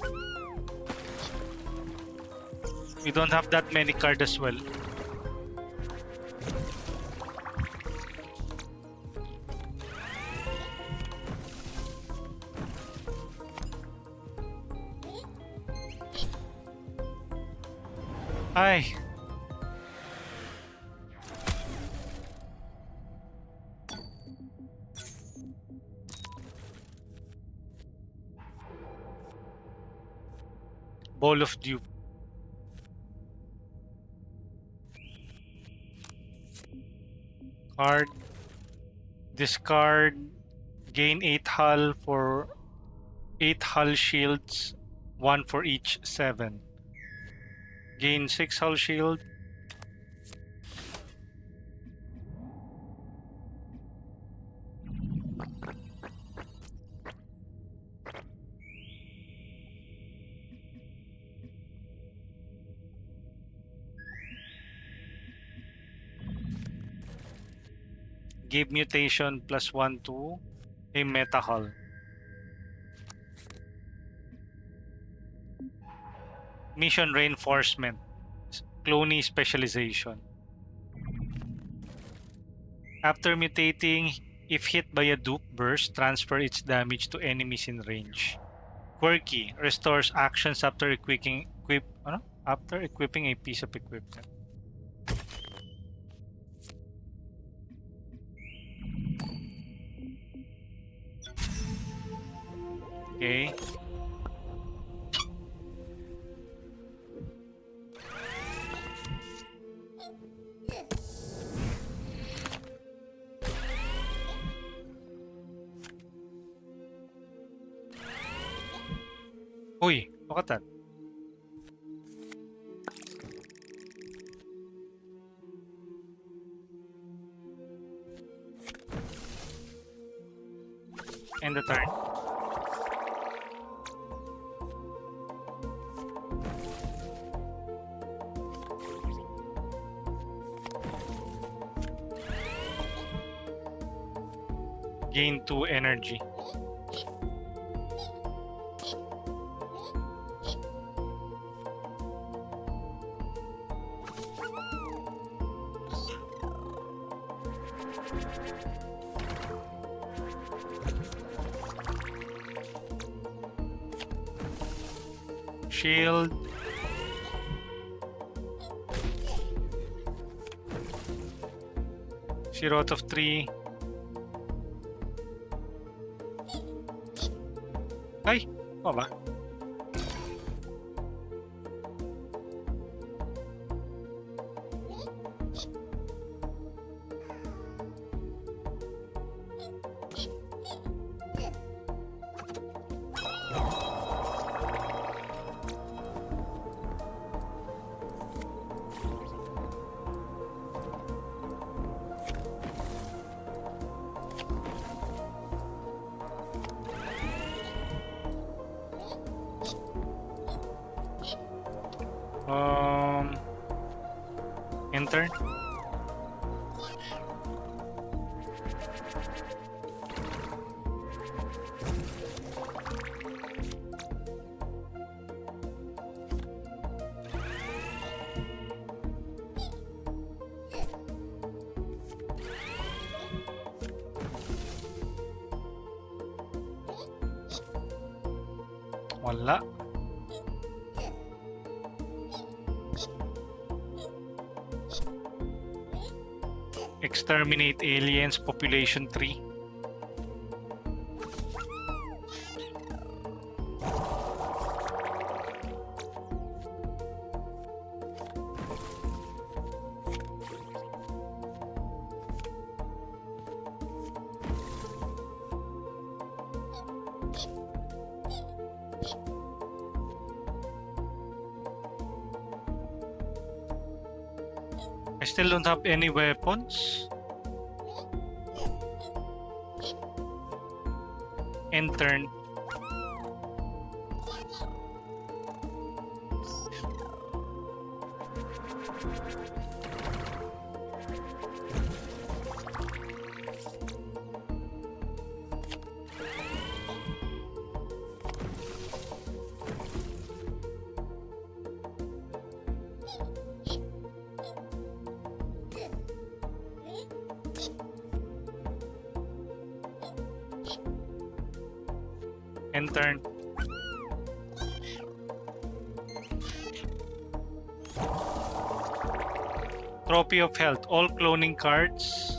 We don't have that many cards as well. Ay. Ball of Dupe. Card. Discard. Gain 8 hull for 8 hull shields. 1 for each 7. Gain 6 hull shield. Give mutation +1 to a meta hull. Mission reinforcement. Clone specialization. After mutating, if hit by a dupe burst, transfer its damage to enemies in range. Quirky restores actions after after equipping a piece of equipment. Okay. Uy, look at that. End the turn. Gain 2 energy. Shield. Zero out of 3. Ay, o ba? Enter. Wala. Exterminate aliens, population 3. I still don't have any weapons. End turn. End turn. Trophy of Health. All cloning cards.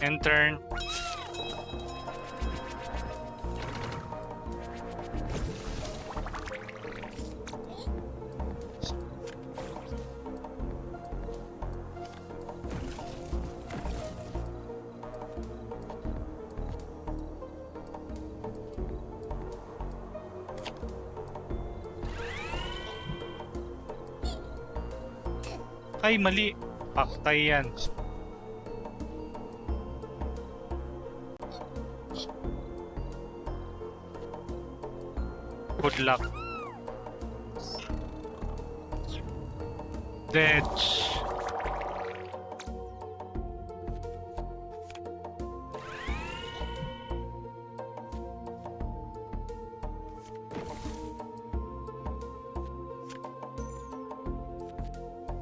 End turn. Ay, mali. Paktay yan. Good luck. Ditch.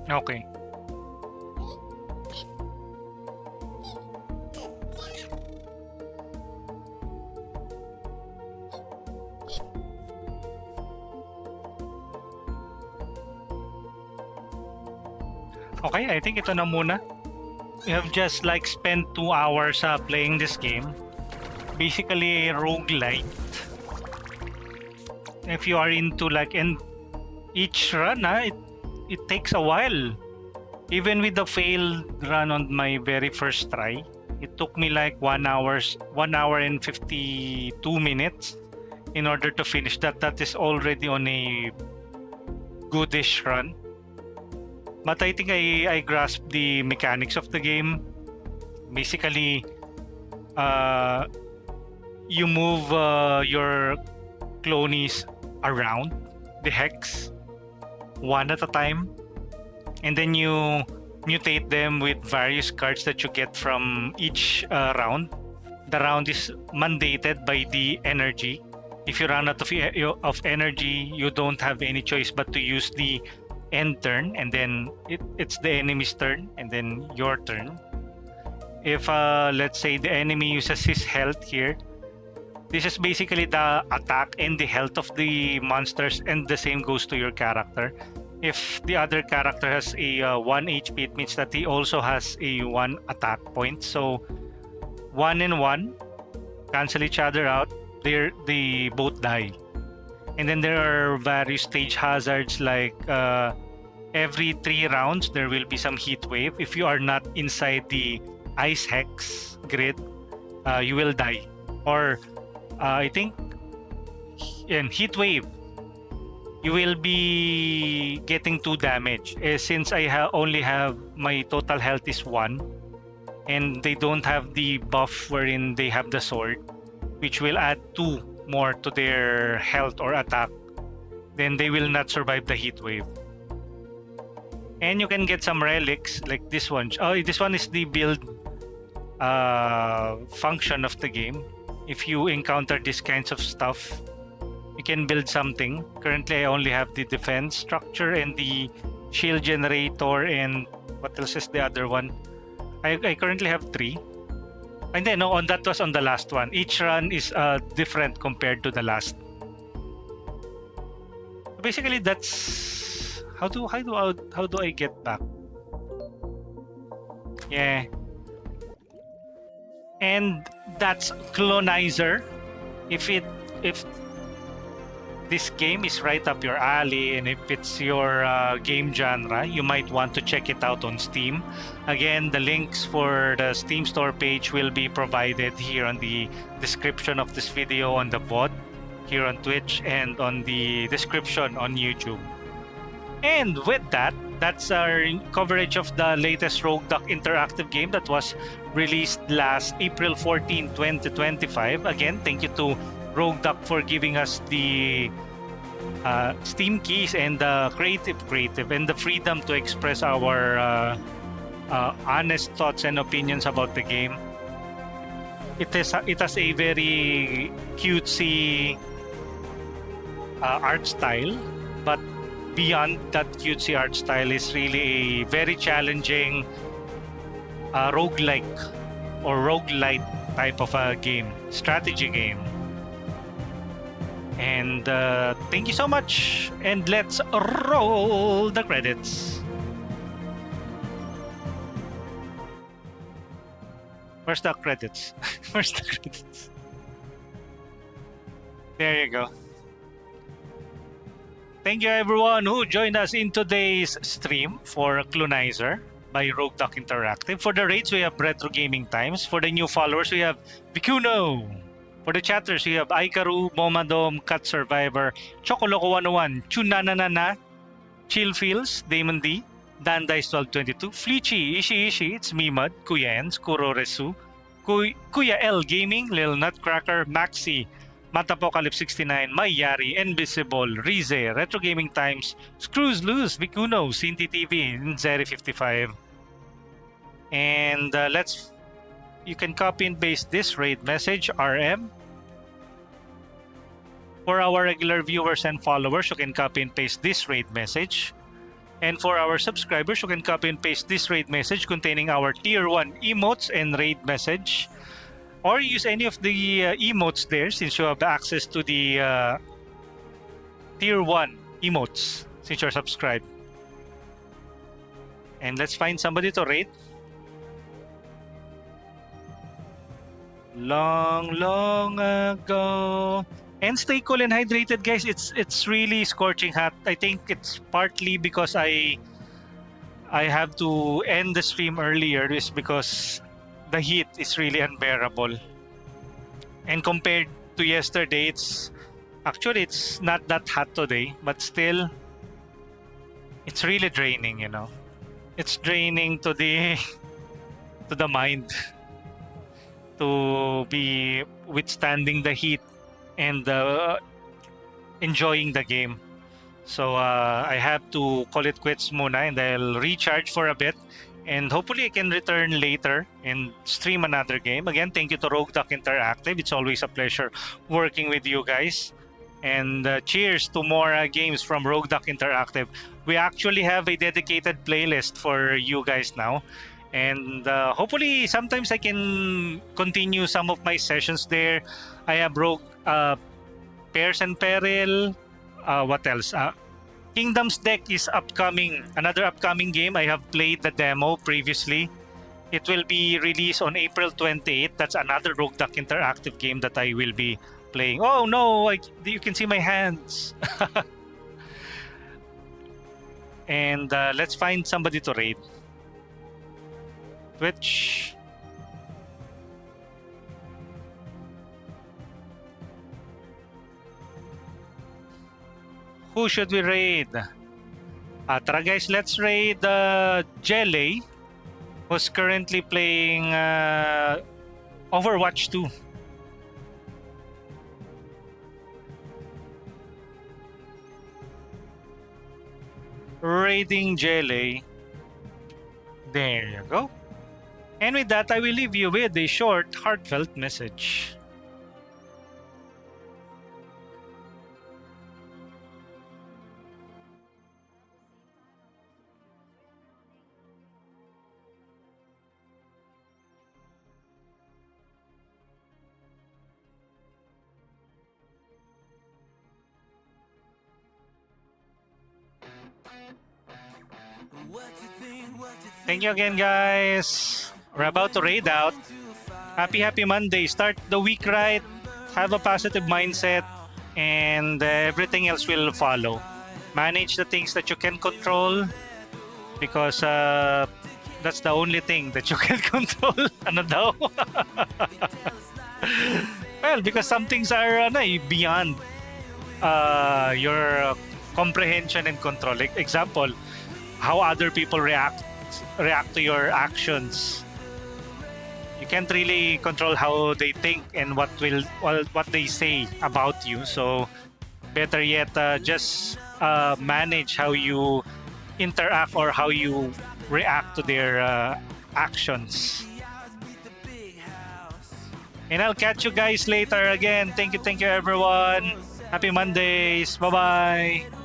Okay. Okay, I think ito na muna. We have just like spent 2 hours playing this game. Basically, roguelite. If you are into like, and each run, it takes a while. Even with the failed run on my very first try, it took me like 1 hour and 52 minutes in order to finish that. That is already on a goodish run. But I think I grasped the mechanics of the game. Basically, you move your clonies around the hex one at a time, and then you mutate them with various cards that you get from each round. The round is mandated by the energy. If you run out of energy, you don't have any choice but to use the end turn, and then it's the enemy's turn, and then your turn. If let's say the enemy uses his health here, this is basically the attack and the health of the monsters, and the same goes to your character. If the other character has a 1 HP, it means that he also has a 1 attack point. So 1 and 1 cancel each other out. They both die. And then there are various stage hazards, like every 3 rounds there will be some heat wave. If you are not inside the ice hex grid, you will die. Or I think in heat wave, you will be getting 2 damage. Since I only have, my total health is 1, and they don't have the buff wherein they have the sword, which will add 2 more to their health or attack, then they will not survive the heat wave. And you can get some relics like this one. Oh, this one is the build function of the game. If you encounter these kinds of stuff, you can build something. Currently, I only have the defense structure and the shield generator, and what else is the other one? I currently have 3. And then no, that was on the last one. Each run is different compared to the last. Basically, that's how do I get back? Yeah, and that's Clonizer. If this game is right up your alley, and if it's your game genre, you might want to check it out on Steam. Again, the links for the Steam store page will be provided here on the description of this video, on the VOD here on Twitch, and on the description on YouTube. And with that, that's our coverage of the latest Roguelike interactive game that was released last April 14, 2025. Again, thank you to Roguelike for giving us the Steam keys and the creative and the freedom to express our honest thoughts and opinions about the game. It has a very cutesy art style, but beyond that cutesy art style is really a very challenging roguelike or roguelite type of a game, strategy game. And thank you so much, and let's roll the credits. Where's the credits? Where's the credits? There you go. Thank you everyone who joined us in today's stream for Clonizer by Roguelike Interactive. For the raids, we have Retro Gaming Times. For the new followers, we have Bikuno. For the chatters, we have Aikaru, Momadom, Cat Survivor, Chocoloco 101, Chunanana, Chill Feels, Damon D, Dandice 1222, Fleechy, Ishi, it's me Mud, Kuya Ens, Kuro Resu, Kuya L Gaming, Lil Nutcracker, Maxi, Matapocalypse 69, Mayari, Invisible, Rize, Retro Gaming Times, Screws Loose, Vikuno, Cinti TV, Nzeri 55. And you can copy and paste this raid message, RM. For our regular viewers and followers, you can copy and paste this raid message. And for our subscribers, you can copy and paste this raid message containing our tier 1 emotes and raid message. Or use any of the emotes there since you have access to the tier 1 emotes since you're subscribed. And let's find somebody to raid. Long ago. And stay cool and hydrated, guys. It's really scorching hot. I think it's partly because I have to end the stream earlier is because the heat is really unbearable. And compared to yesterday, it's not that hot today, but still it's really draining, you know. It's draining to the mind to be withstanding the heat and enjoying the game. So I have to call it quits muna and I'll recharge for a bit and hopefully I can return later and stream another game. Again, thank you to Rogue Duck Interactive. It's always a pleasure working with you guys. And cheers to more games from Rogue Duck Interactive. We actually have a dedicated playlist for you guys now. And hopefully sometimes I can continue some of my sessions there. I have Rogue Pairs and Peril. What else? Kingdoms Deck is upcoming. Another upcoming game. I have played the demo previously. It will be released on April 28th. That's another Rogue Duck Interactive game that I will be playing. Oh no, you can see my hands. And let's find somebody to raid. Twitch. Who should we raid? Tara guys, let's raid Jelly, who's currently playing Overwatch 2. Raiding Jelly. There you go. And with that, I will leave you with a short, heartfelt message. Thank you again, guys. We're about to raid out. Happy Monday. Start the week right. Have a positive mindset. And everything else will follow. Manage the things that you can control. Because that's the only thing that you can control. Ano daw? Well, because some things are beyond your comprehension and control. Like, example, how other people react to your actions. You can't really control how they think and what they say about you. So better yet, just manage how you interact or how you react to their actions. And I'll catch you guys later again. Thank you everyone. Happy Mondays. Bye-bye.